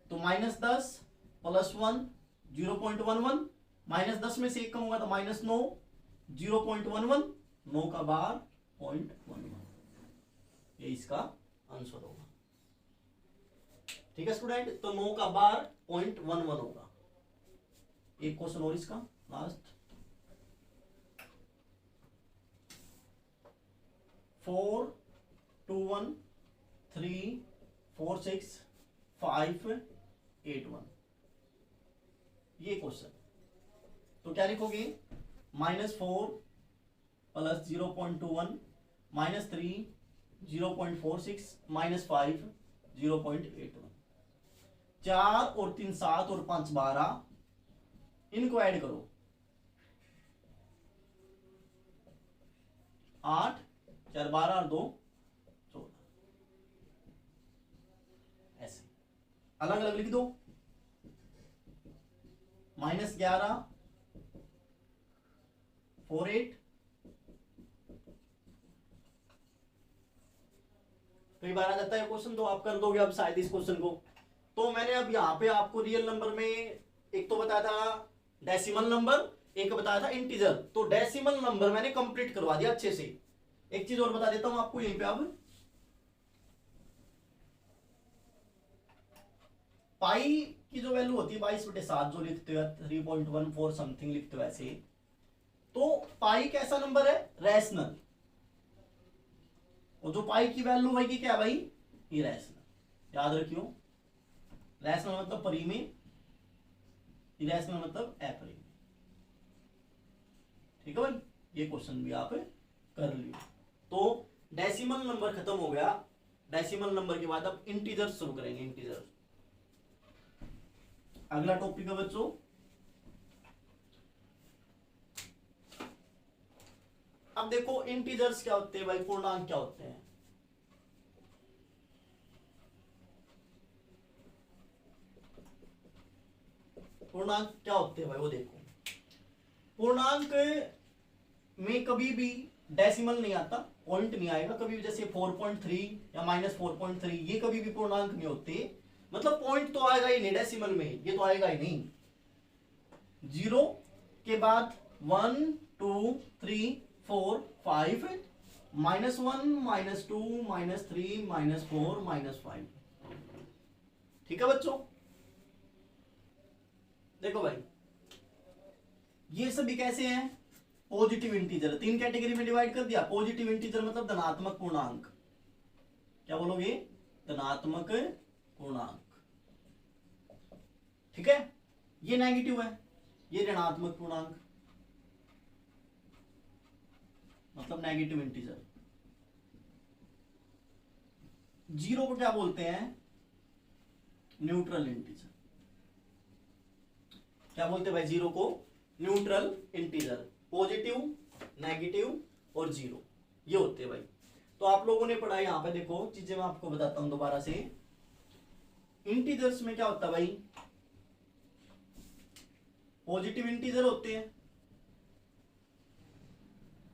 Speaker 1: तो -10 +1 0.11, -10 में से 1 कम होगा तो -9, 0.11, 9 का बार 0.11, ये इसका आंसर होगा। ठीक है स्टूडेंट, तो 9 का बार 0.11 होगा। एक क्वेश्चन और इसका लास्ट, 4 21365881 ये क्वेश्चन। तो क्या लिखोगे, -4 + 0.21 -3 0.46 -5 0.81। 4 और 3 7 और 5 12, इनको ऐड करो 8 4 12 और 2 14। ऐसे अलग अलग लिख दो। -11 48। कई बार आ जाता है क्वेश्चन, तो आप कर दोगे अब शायद इस क्वेश्चन को। तो मैंने अब यहाँ पे आपको रियल नंबर में एक तो बताया था डेसिमल नंबर, एक बताया था इंटीजर। तो डेसिमल नंबर मैंने कंप्लीट करवा दिया अच्छे से। एक चीज और बता देता हूं आपको यहीं पे, अब पाई की जो वैल्यू होती है 22/7 जो लिखते हो 3.14 समथिंग लिखते हो ऐसे, तो पाई कैसा नंबर है, रैशनल। और जो पाई की वैल्यू होगी क्या भाई, इरेशनल। याद रखियो, रैशनल मतलब परिमेय, इरेशनल मतलब अपरिमेय। ठीक है भाई, ये क्वेश्चन भी आप कर लियो। तो डेसिमल नंबर खत्म हो गया। डेसिमल नंबर के बाद अब इंटीजर शुरू करेंगे। इंटीजर अगला टॉपिक है बच्चों। अब देखो इंटीजर्स क्या होते हैं भाई, पूर्णांक क्या होते हैं। पूर्णांक क्या होते हैं भाई, वो देखो। पूर्णांक में कभी भी डेसिमल नहीं आता, पॉइंट नहीं आएगा कभी भी। जैसे 4.3 या -4.3, ये कभी भी पूर्णांक नहीं होते। मतलब पॉइंट तो आएगा ही नहीं डेसिमल में, ये तो आएगा ही नहीं। 0 के बाद 1 2 3 4 5 -1 -2 -3 -4 -5। ठीक है बच्चों, देखो भाई ये सभी कैसे हैं, पॉजिटिव इंटीजर। 3 कैटेगरी में डिवाइड कर दिया। पॉजिटिव इंटीजर मतलब धनात्मक पूर्णांक। क्या बोलोगे, धनात्मक पूर्णांक। ठीक है, ये नेगेटिव है, ये ऋणात्मक पूर्णांक मतलब नेगेटिव इंटीजर। 0 को क्या बोलते हैं, न्यूट्रल इंटीजर। क्या बोलते हैं भाई 0 को, न्यूट्रल इंटीजर। पॉजिटिव, नेगेटिव और 0 ये होते हैं भाई। तो आप लोगों ने पढ़ा, यहां पे देखो चीजें मैं आपको बताता हूं दोबारा से। इंटीजर्स में क्या होता है भाई, पॉजिटिव इंटीजर होते हैं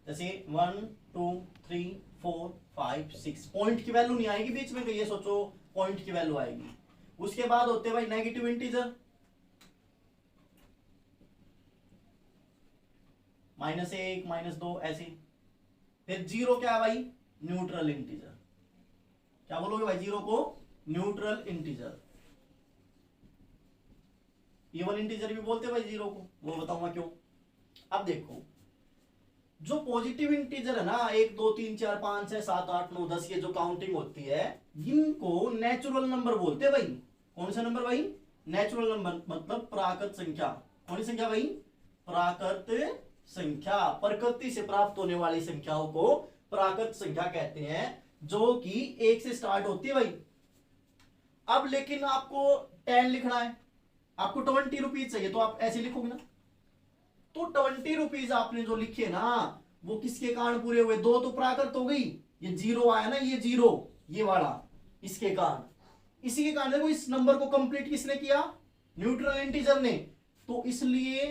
Speaker 1: जैसे 1 2 3 4 5 6। पॉइंट की वैल्यू नहीं आएगी बीच में, ये सोचो पॉइंट की वैल्यू आएगी। उसके बाद होते हैं भाई नेगेटिव इंटीजर, -1 -2 ऐसे। फिर 0 क्या है भाई, न्यूट्रल इंटीजर। क्या बोलोगे भाई 0 को, न्यूट्रल इंटीजर। इवन इंटीजर भी बोलते हैं भाई 0 को, वो बताऊंगा क्यों। अब देखो जो पॉजिटिव इंटीजर है ना, 1 2 3 4 5 6 7 8 9 10, ये जो काउंटिंग होती है, इनको नेचुरल नंबर बोलते हैं भाई। कौन सा नंबर भाई, नेचुरल नंबर मतलब प्राकृत संख्या। कौन सी संख्या भाई, प्राकृत संख्या। प्रकृति से प्राप्त होने वाली संख्याओं को प्राकृत संख्या कहते हैं, जो कि 1 से स्टार्ट होती है भाई। अब लेकिन आपको 10 लिखना है, आपको 20 रुपीज चाहिए, तो आप ऐसे लिखोगे ना। तो 20 रुपीज आपने जो लिखे ना, वो किसके कारण पूरे हुए, 2 तो प्राकृत हो गई, ये 0 आया ना, ये 0 ये वाला, इसके कारण। इसी के कारण देखो इस नंबर को कंप्लीट किसने किया, न्यूट्रल इंटीजर ने। तो इसलिए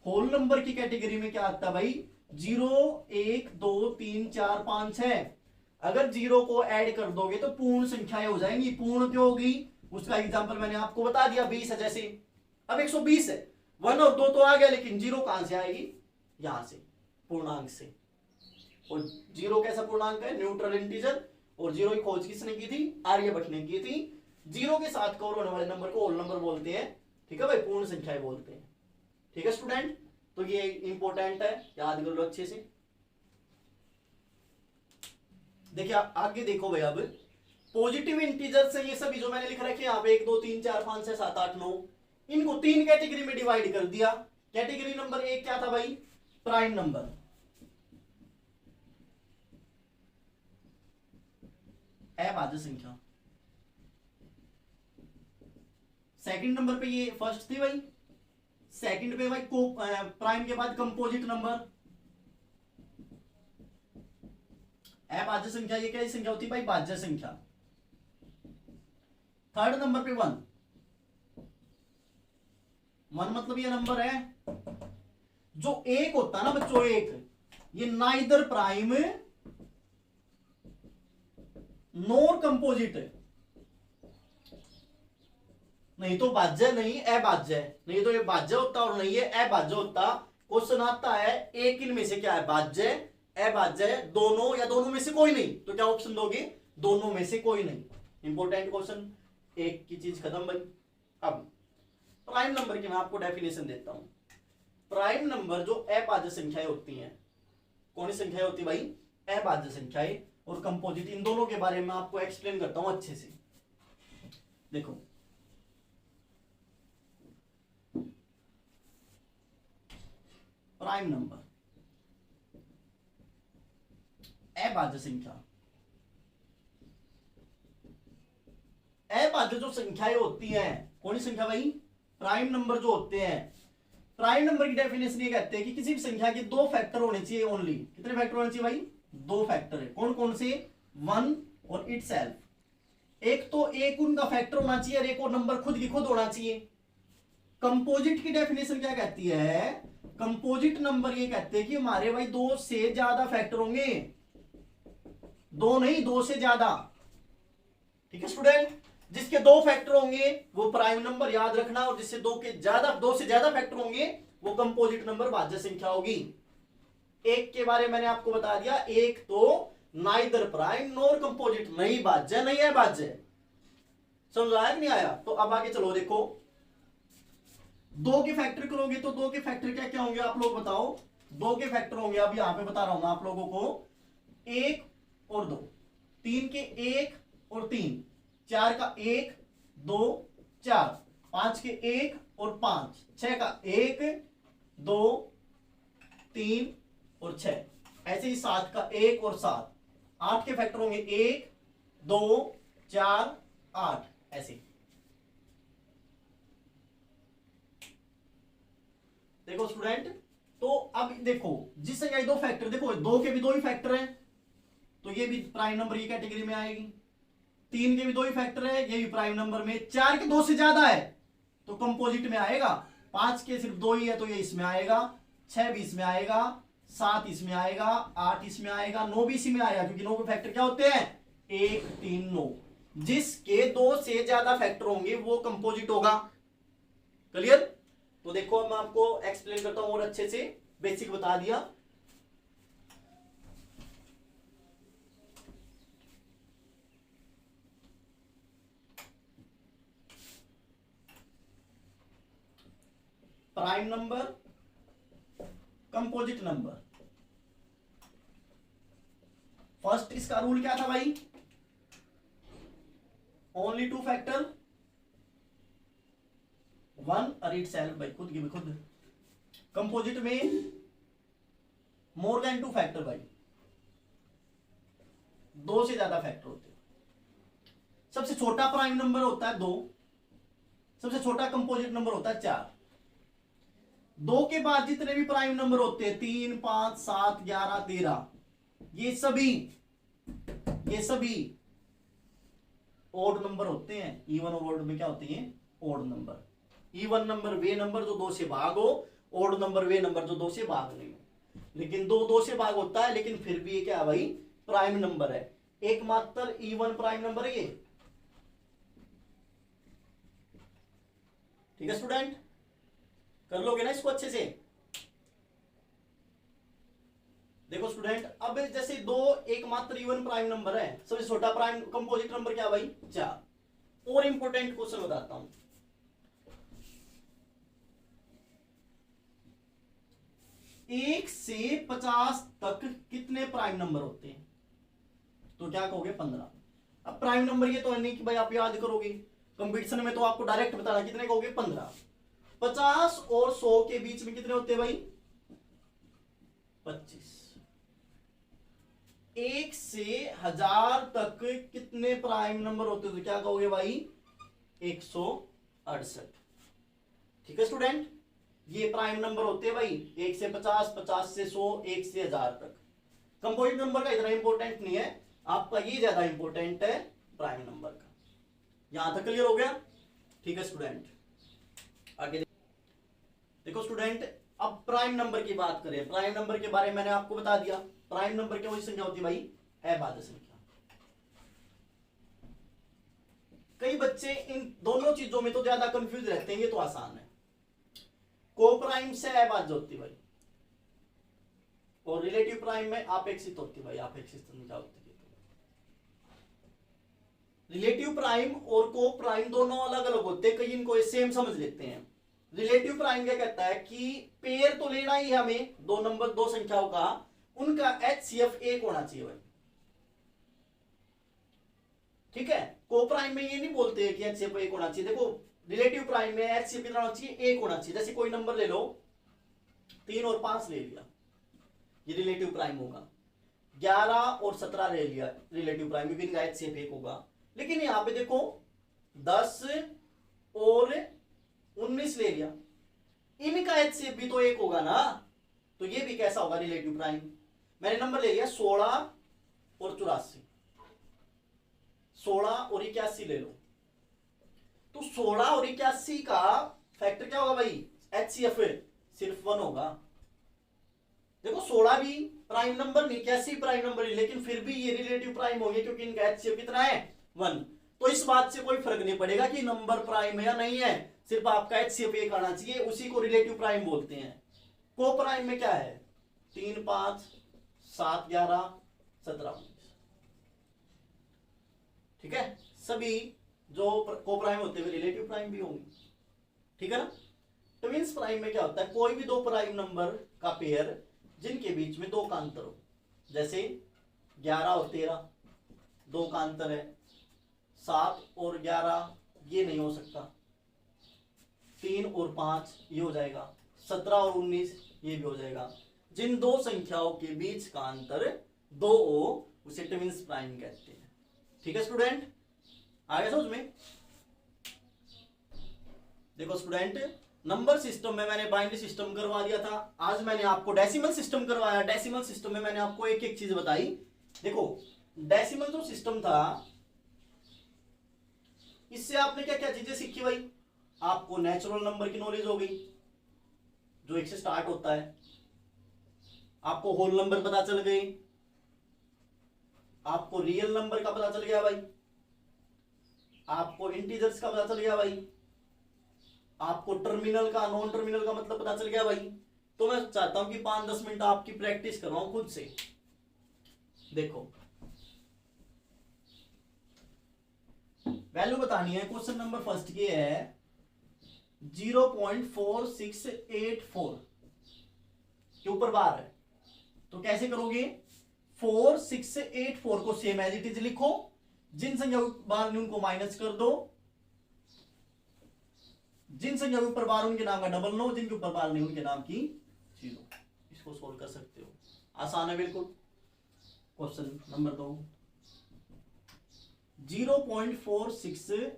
Speaker 1: होल नंबर की कैटेगरी में क्या आता है भाई, 0 1 2 3 4 5 6। अगर 0 को ऐड कर दोगे तो पूर्ण संख्याएं हो जाएंगी। पूर्ण क्यों होगी, उसका एग्जांपल मैंने आपको बता दिया, 20 है जैसे। अब 120 है, 1 और 2 तो आ गया, लेकिन 0 कहां से आएगी, यहां से, पूर्णांक से। और 0 कैसा पूर्णांक है, न्यूट्रल इंटीजर। और 0 की खोज किसने की थी, आर्यभट्ट ने की थी। 0 के साथ कवर होने वाले नंबर को होल नंबर बोलते हैं। ठीक है भाई, पूर्ण संख्याएं बोलते हैं। ठीक है स्टूडेंट, तो ये इंपॉर्टेंट है, याद कर लो अच्छे से। देखिए आगे देखो भाई, अब पॉजिटिव इंटीजर्स है ये सभी जो मैंने लिख रखे यहाँ पे 1 2 3 4 5 6 7 8 9, इनको 3 कैटेगरी में डिवाइड कर दिया। कैटेगरी नंबर 1 क्या था भाई? Prime number. अभाज्य संख्या। सेकंड नंबर पे ये फर्स्ट थी भाई, सेकंड पे भाई को प्राइम के बाद कंपोजिट नंबर। अभाज्य संख्या ये क्या संख्या होती है भाई? भाज्य संख्या। थर्ड नंबर पे 1 मतलब ये नंबर है जो एक होता है ना बच्चों, एक, ये नाइदर प्राइम नोर कंपोजिट, नहीं तो भाज्य नहीं अभाज्य है, नहीं तो ये भाज्य होता और नहीं ये अभाज्य होता। क्वेश्चन आता है एक इनमें से क्या है, भाज्य अभाज्य, दोनों या दोनों में से कोई नहीं, तो क्या ऑप्शन दोगे? दोनों में से कोई नहीं। इंपॉर्टेंट क्वेश्चन, एक की चीज खत्म भाई। अब प्राइम नंबर की मैं आपको डेफिनेशन देता हूं। प्राइम नंबर जो अभाज्य संख्याएं होती हैं, कौन सी संख्याएं होती है भाई? अभाज्य संख्याएं और कंपोजिट, इन दोनों के बारे में आपको एक्सप्लेन करता हूं अच्छे से। देखो प्राइम नंबर, अभाज्य संख्या, अभाज्य जो संख्याएं होती हैं, कौन सी संख्या भाई? प्राइम नंबर जो होते हैं। प्राइम नंबर की डेफिनेशन ये कहते हैं कि किसी भी संख्या के 2 फैक्टर होने चाहिए ओनली। कितने फैक्टर होने चाहिए भाई? 2 फैक्टर है। कौन कौन से? 1 और इटसेल्फ। एक तो एक उनका फैक्टर होना चाहिए और एक और नंबर खुद की खुद होना चाहिए। कंपोजिट की डेफिनेशन क्या कहती है? कंपोजिट नंबर ये कहते हैं कि हमारे भाई 2 से ज्यादा फैक्टर होंगे, 2 नहीं 2 से ज्यादा। ठीक है स्टूडेंट, जिसके 2 फैक्टर होंगे वो प्राइम नंबर याद रखना, और जिससे 2 से ज्यादा फैक्टर होंगे वो कंपोजिट नंबर भाज्य संख्या होगी। एक के बारे में मैंने आपको बता दिया, एक तो नाइदर प्राइम नोर कंपोजिट, नहीं भाज्य नहीं है भाज्य। समझ आया कि नहीं आया? तो अब आगे चलो, देखो 2 के फैक्टर करोगे तो 2 के फैक्टर क्या क्या होंगे आप लोग बताओ? 2 के फैक्टर होंगे, अब यहां पे बता रहा हूं मैं आप लोगों को, 1 और 2, 3 के 1 और 3, 4 का 1 2 4, 5 के 1 और 5, 6 का 1 2 3 और 6, ऐसे ही 7 का 1 और 7, 8 के फैक्टर होंगे 1 2 4 8, ऐसे। देखो स्टूडेंट, तो अब देखो जिस संख्या 2 फैक्टर, देखो 2 के भी 2 ही फैक्टर हैं तो ये भी प्राइम नंबर की कैटेगरी में आएगी। 3 के भी 2 ही फैक्टर है, ये भी प्राइम नंबर में। 4 के 2 से ज्यादा है तो कंपोजिट में आएगा। 5 के सिर्फ 2 ही है तो ये इसमें आएगा। 6 भी इसमें आएगा, 7 इसमें आएगा, 8 इसमें आएगा, 9 भी इसी में आएगा, क्योंकि 9 के फैक्टर क्या होते हैं? 1 3 9। जिसके 2 से ज्यादा फैक्टर होंगे वो कंपोजिट होगा। क्लियर? तो देखो अब मैं आपको एक्सप्लेन करता हूं और अच्छे से, बेसिक बता दिया। Prime number, composite number. First इसका रूल क्या था भाई? ओनली 2 फैक्टर, 1 और इटसेल्फ, भाई खुद की भी खुद। कंपोजिट में मोर देन 2 फैक्टर भाई, 2 से ज्यादा फैक्टर होते हैं। सबसे छोटा प्राइम नंबर होता है 2, सबसे छोटा कंपोजिट नंबर होता है 4। 2 के बाद जितने भी प्राइम नंबर होते हैं 3 5 7 11 13, ये सभी ओड नंबर होते हैं। इवन और ओड में क्या होती है? Odd number. इवन नंबर वे नंबर जो 2 से भाग हो, ओड नंबर वे नंबर जो 2 से भाग नहीं हो। लेकिन 2 से भाग होता है, लेकिन फिर भी ये क्या है भाई? प्राइम नंबर है। एकमात्र इवन प्राइम नंबर है ये। ठीक है स्टूडेंट, कर लोगे ना इसको अच्छे से? देखो स्टूडेंट, अब जैसे 2 एकमात्र इवन प्राइम नंबर है, सबसे छोटा प्राइम कंपोजिट नंबर क्या भाई? 4। और इंपॉर्टेंट क्वेश्चन बताता हूं, 1 से 50 तक कितने प्राइम नंबर होते हैं? तो क्या कहोगे 15। अब प्राइम नंबर ये तो है नहीं कि भाई आप याद करोगे, कंपटीशन में तो आपको डायरेक्ट बताना, कितने कहोगे 15। 50 और 100 के बीच में कितने होते हैं भाई 25। 1 से 1000 तक कितने प्राइम नंबर होते हैं, तो क्या कहोगे भाई 168। ठीक है स्टूडेंट, ये प्राइम नंबर होते हैं भाई 1 से 50, 50 से 100, 1 से 1000 तक। कंपोजिट नंबर का इतना इंपॉर्टेंट नहीं है आपका, ये ज्यादा इंपॉर्टेंट है प्राइम नंबर का। यहां तक क्लियर हो गया? ठीक है स्टूडेंट, आगे देखो स्टूडेंट, अब प्राइम नंबर की बात करें। प्राइम नंबर के बारे में मैंने आपको बता दिया, प्राइम नंबर की वही संख्या होती है भाई अभाज्य संख्या। कई बच्चे इन दोनों चीजों में तो ज्यादा कंफ्यूज रहते हैं, ये तो आसान है। को प्राइम से अभाज्य होती है भाई, और रिलेटिव प्राइम में आपेक्षित होती है भाई, आपेक्षित संख्या होती है। रिलेटिव प्राइम और को प्राइम दोनों अलग अलग होते हैं, कई इनको सेम समझ लेते हैं। रिलेटिव प्राइम क्या कहता है कि पेयर तो लेना ही है हमें, दो नंबर दो संख्याओं का, उनका HCF 1 होना चाहिए भाई। ठीक है, को प्राइम में ये नहीं बोलते हैं कि HCF 1 होना चाहिए। देखो रिलेटिव प्राइम में HCF कितना होना चाहिए 1 होना चाहिए। जैसे कोई नंबर ले लो 3 और 5 ले लिया, ये रिलेटिव प्राइम होगा। 11 और 17 ले लिया, रिलेटिव प्राइम में भी इनका HCF 1 होगा। लेकिन यहां पे देखो 10 और 19 ले लिया, इनका HCF भी तो 1 होगा ना, तो ये भी कैसा होगा रिलेटिव प्राइम। मैंने नंबर ले लिया 16 और 84, 16 और 81 ले लो, तो 16 और 81 का फैक्टर क्या होगा भाई HCF सिर्फ 1 होगा। देखो 16 भी प्राइम नंबर नहीं, 81 प्राइम नंबर नहीं, लेकिन फिर भी ये रिलेटिव प्राइम होंगे क्योंकि इनका HCF कितना है 1। तो इस बात से कोई फर्क नहीं पड़ेगा कि नंबर प्राइम है या नहीं है, सिर्फ आपका HCF 1 आना चाहिए, उसी को रिलेटिव प्राइम बोलते हैं। को प्राइम में क्या है 3, 5, 7, 11, 17, 19। ठीक है, सभी जो को प्राइम होते हुए रिलेटिव प्राइम भी होंगे। ठीक है ना। ट्विंस प्राइम में क्या होता है, कोई भी दो प्राइम नंबर का पेयर जिनके बीच में 2 का अंतर हो, जैसे 11 और 13 2 का अंतर है, 7 और 11 ये नहीं हो सकता, 3 और 5 ये हो जाएगा, 17 और 19 ये भी हो जाएगा। जिन दो संख्याओं के बीच का अंतर 2 हो उसे ट्विंस प्राइम कहते हैं। ठीक है स्टूडेंट, आगे समझ में। देखो स्टूडेंट, नंबर सिस्टम में मैंने बाइनरी सिस्टम करवा दिया था, आज मैंने आपको डेसिमल सिस्टम करवाया। डेसिमल सिस्टम में मैंने आपको एक एक चीज बताई। देखो डेसिमल जो सिस्टम था, इससे आपने क्या क्या चीजें सीखी भाई, आपको नेचुरल नंबर की नॉलेज हो गई जो 1 से स्टार्ट होता है, आपको होल नंबर पता चल गए, आपको रियल नंबर का पता चल गया भाई, आपको इंटीजर्स का पता चल गया भाई, आपको टर्मिनल का नॉन टर्मिनल का मतलब पता चल गया भाई। तो मैं चाहता हूं कि 5-10 मिनट आपकी प्रैक्टिस करवाऊं खुद से। देखो वैल्यू बतानी है, क्वेश्चन नंबर फर्स्ट ये है 0.4684 के ऊपर बार है, तो कैसे करोगे 4684 को सेम एज इट इज लिखो, जिन संख्या बार नहीं उनको माइनस कर दो, जिन संख्या के ऊपर बार उनके नाम का डबल लो, जिनके ऊपर बार नहीं उनके नाम की 0। इसको सोल्व कर सकते हो, आसान है बिल्कुल। क्वेश्चन नंबर 2 0.46,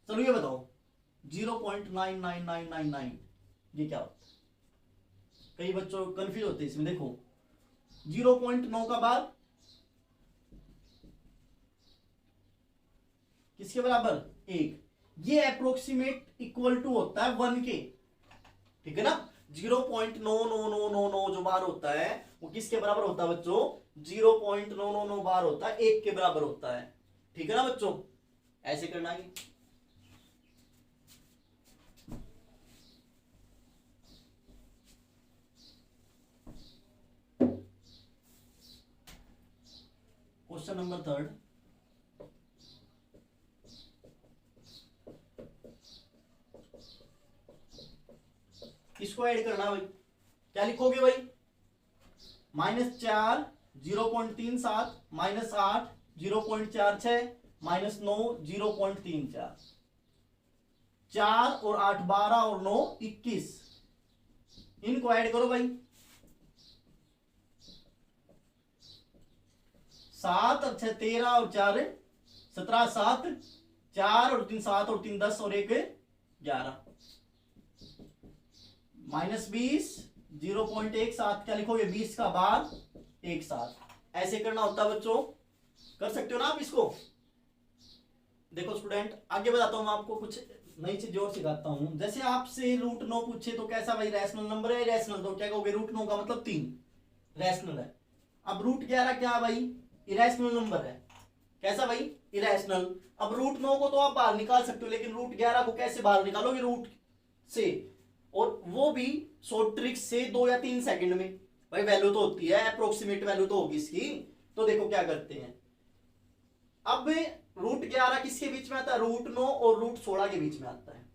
Speaker 1: चलो ये बताओ 0.99999 ये क्या होता है, कई बच्चों कंफ्यूज होते हैं इसमें। देखो 0.9 का बार किसके बराबर 1, ये अप्रोक्सीमेट इक्वल टू होता है 1 के। ठीक है ना, 0.99999 जो बार होता है वो किसके बराबर होता है बच्चों, 0.999 बार होता है, 1 के बराबर होता है। ठीक है ना बच्चों, ऐसे करना है। क्वेश्चन नंबर 3 इसको ऐड करना भाई, क्या लिखोगे भाई -4 0.37 -8 0.46 माइनस 9 0.34, 4 और 8 12 और 9 21, इनको ऐड करो भाई, 7 और 6 13 और 4 17, 7 4 और 3 7 और 3 10 और 1 11, माइनस 20 0.17 क्या लिखोगे, 20 का बाद 17, ऐसे करना होता है बच्चों, कर सकते हो ना आप इसको। देखो स्टूडेंट आगे बताता हूं मैं आपको कुछ नई चीज और सिखाता हूं। जैसे आपसे रूट 9 पूछे तो कैसा भाई, रैशनल नंबर है इरेशनल, तो क्या कहोगे, रूट 9 का मतलब 3 रैशनल है। अब रूट 11 क्या है भाई, इरेशनल नंबर है, कैसा भाई, इरेशनल। अब रूट 9 को तो आप बाहर निकाल सकते हो, लेकिन रूट 11 को कैसे बाहर निकालोगे, रूट से, और वो भी शॉर्ट ट्रिक से 2 या 3 सेकंड में। भाई वैल्यू तो होती है, अप्रोक्सीमेट वैल्यू तो होगी इसकी। तो देखो क्या करते हैं, अब रूट 11 किसके बीच में आता है, रूट 9 और रूट 16 के बीच में आता है,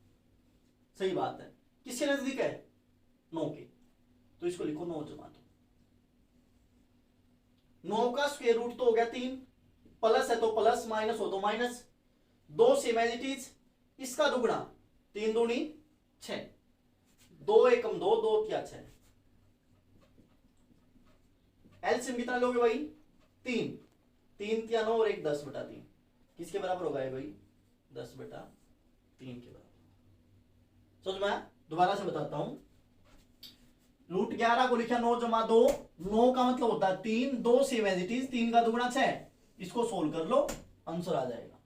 Speaker 1: सही बात है, किसके नजदीक है, 9 के, तो इसको लिखो 9 जमा 9 का स्क्वायर रूट तो हो गया 3, प्लस है तो प्लस, माइनस हो तो minus, 2 same as it is, इसका दुगना 3 दूनी 6, 2 एकम 2 2 क्या 6, एलसीएम कितना लोगे भाई, 3 3 क्या 9 और 1 10 बटा 3, किसके बराबर होगा ये भाई, 10 बटा 3 के बराबर। समझ में, दोबारा से बताता हूं, रूट 11 को लिखा 9 जमा 2, 9 का मतलब होता है 3, 2 सेम एज इट इज, 3 का दुगना 6, इसको सोल्व कर लो, आंसर आ जाएगा,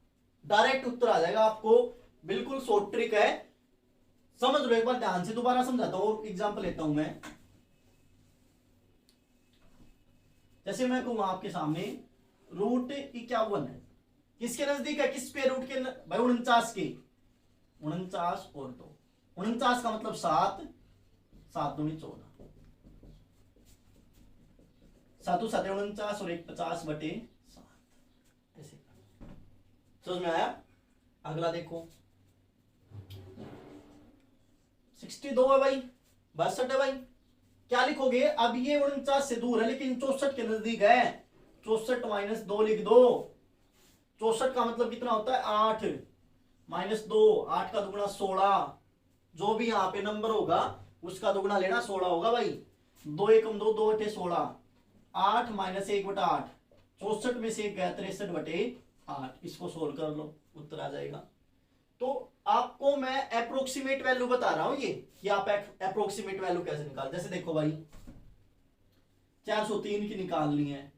Speaker 1: डायरेक्ट उत्तर आ जाएगा आपको, बिल्कुल शॉर्ट ट्रिक है, समझ लो एक बार ध्यान से। दोबारा समझाता हूं और एग्जांपल लेता हूं मैं। जैसे मैं कहूंगा आपके सामने रूट 51 है, किसके नजदीक है, किस पे, रूट के भाई 49 के, 49 और 2, 49 का मतलब 7, 7 दूनी 14, 7 7 49 और 1 50 बटे 7, ऐसे समझ में आया। अगला देखो 62 है भाई, 62 है भाई, क्या लिखोगे, अब ये 49 से दूर है लेकिन 64 के नजदीक है, 64 माइनस 2 लिख दो, 64 का मतलब कितना होता है 8, माइनस 2, 8 का दुगना 16, जो भी यहाँ पे नंबर होगा उसका दुगना लेना 16 होगा भाई, 2 एकम 2 2 बटे 16, 8 माइनस 1 बटा 8, 64 में से 1 गया 63 बटे 8, इसको सोल्व कर लो, उत्तर आ जाएगा। तो आपको मैं अप्रोक्सीमेट वैल्यू बता रहा हूं ये, कि आप अप्रोक्सीमेट वैल्यू कैसे निकाल, जैसे देखो भाई 403 की निकालनी है,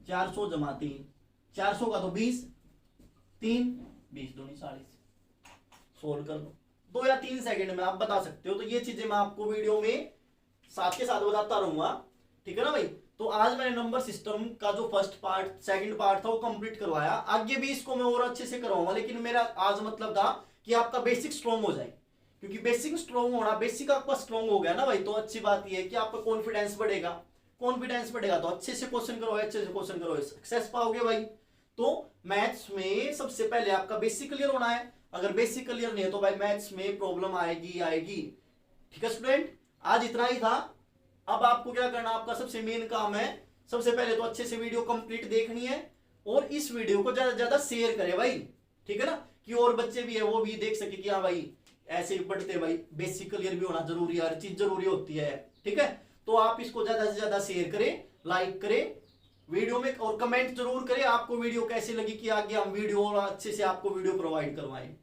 Speaker 1: 400 जमा 3, 400 का तो 20, 3 20 दूनी 40, सोल्व कर लो, 2 या 3 सेकंड में आप बता सकते हो। तो ये चीजें मैं आपको वीडियो में साथ के साथ बताता रहूंगा, ठीक है ना भाई। तो आज मैंने नंबर सिस्टम का जो फर्स्ट पार्ट सेकंड पार्ट था वो कंप्लीट करवाया, आगे भी इसको मैं और अच्छे से करवाऊंगा, लेकिन मेरा आज मतलब था कि आपका बेसिक स्ट्रॉन्ग हो जाए, क्योंकि बेसिक स्ट्रॉन्ग होना, बेसिक आपका स्ट्रॉन्ग हो गया ना भाई, तो अच्छी बात यह है कि आपका कॉन्फिडेंस बढ़ेगा, कॉन्फिडेंस बढ़ेगा तो अच्छे से क्वेश्चन करोगे, अच्छे से क्वेश्चन करोगे, सक्सेस पाओगे भाई। तो मैथ्स में सबसे पहले आपका बेसिक क्लियर होना है, अगर बेसिक क्लियर नहीं है तो भाई मैथ्स में प्रॉब्लम आएगी आएगी, ठीक है स्टूडेंट। आज इतना ही था, अब आपको क्या करना, आपका सबसे मेन काम है, सबसे पहले तो अच्छे से वीडियो कंप्लीट देखनी है, और इस वीडियो को ज्यादा से ज्यादा शेयर करें भाई, ठीक है ना, कि और बच्चे भी है वो भी देख सके कि हाँ भाई ऐसे ही पढ़ते भाई, बेसिक क्लियर भी होना जरूरी है, हर चीज जरूरी होती है, ठीक है। तो आप इसको ज्यादा से ज्यादा शेयर करें, लाइक करें वीडियो में, और कमेंट जरूर करें आपको वीडियो कैसी लगी, कि आगे हम वीडियो और अच्छे से आपको वीडियो प्रोवाइड करवाएं।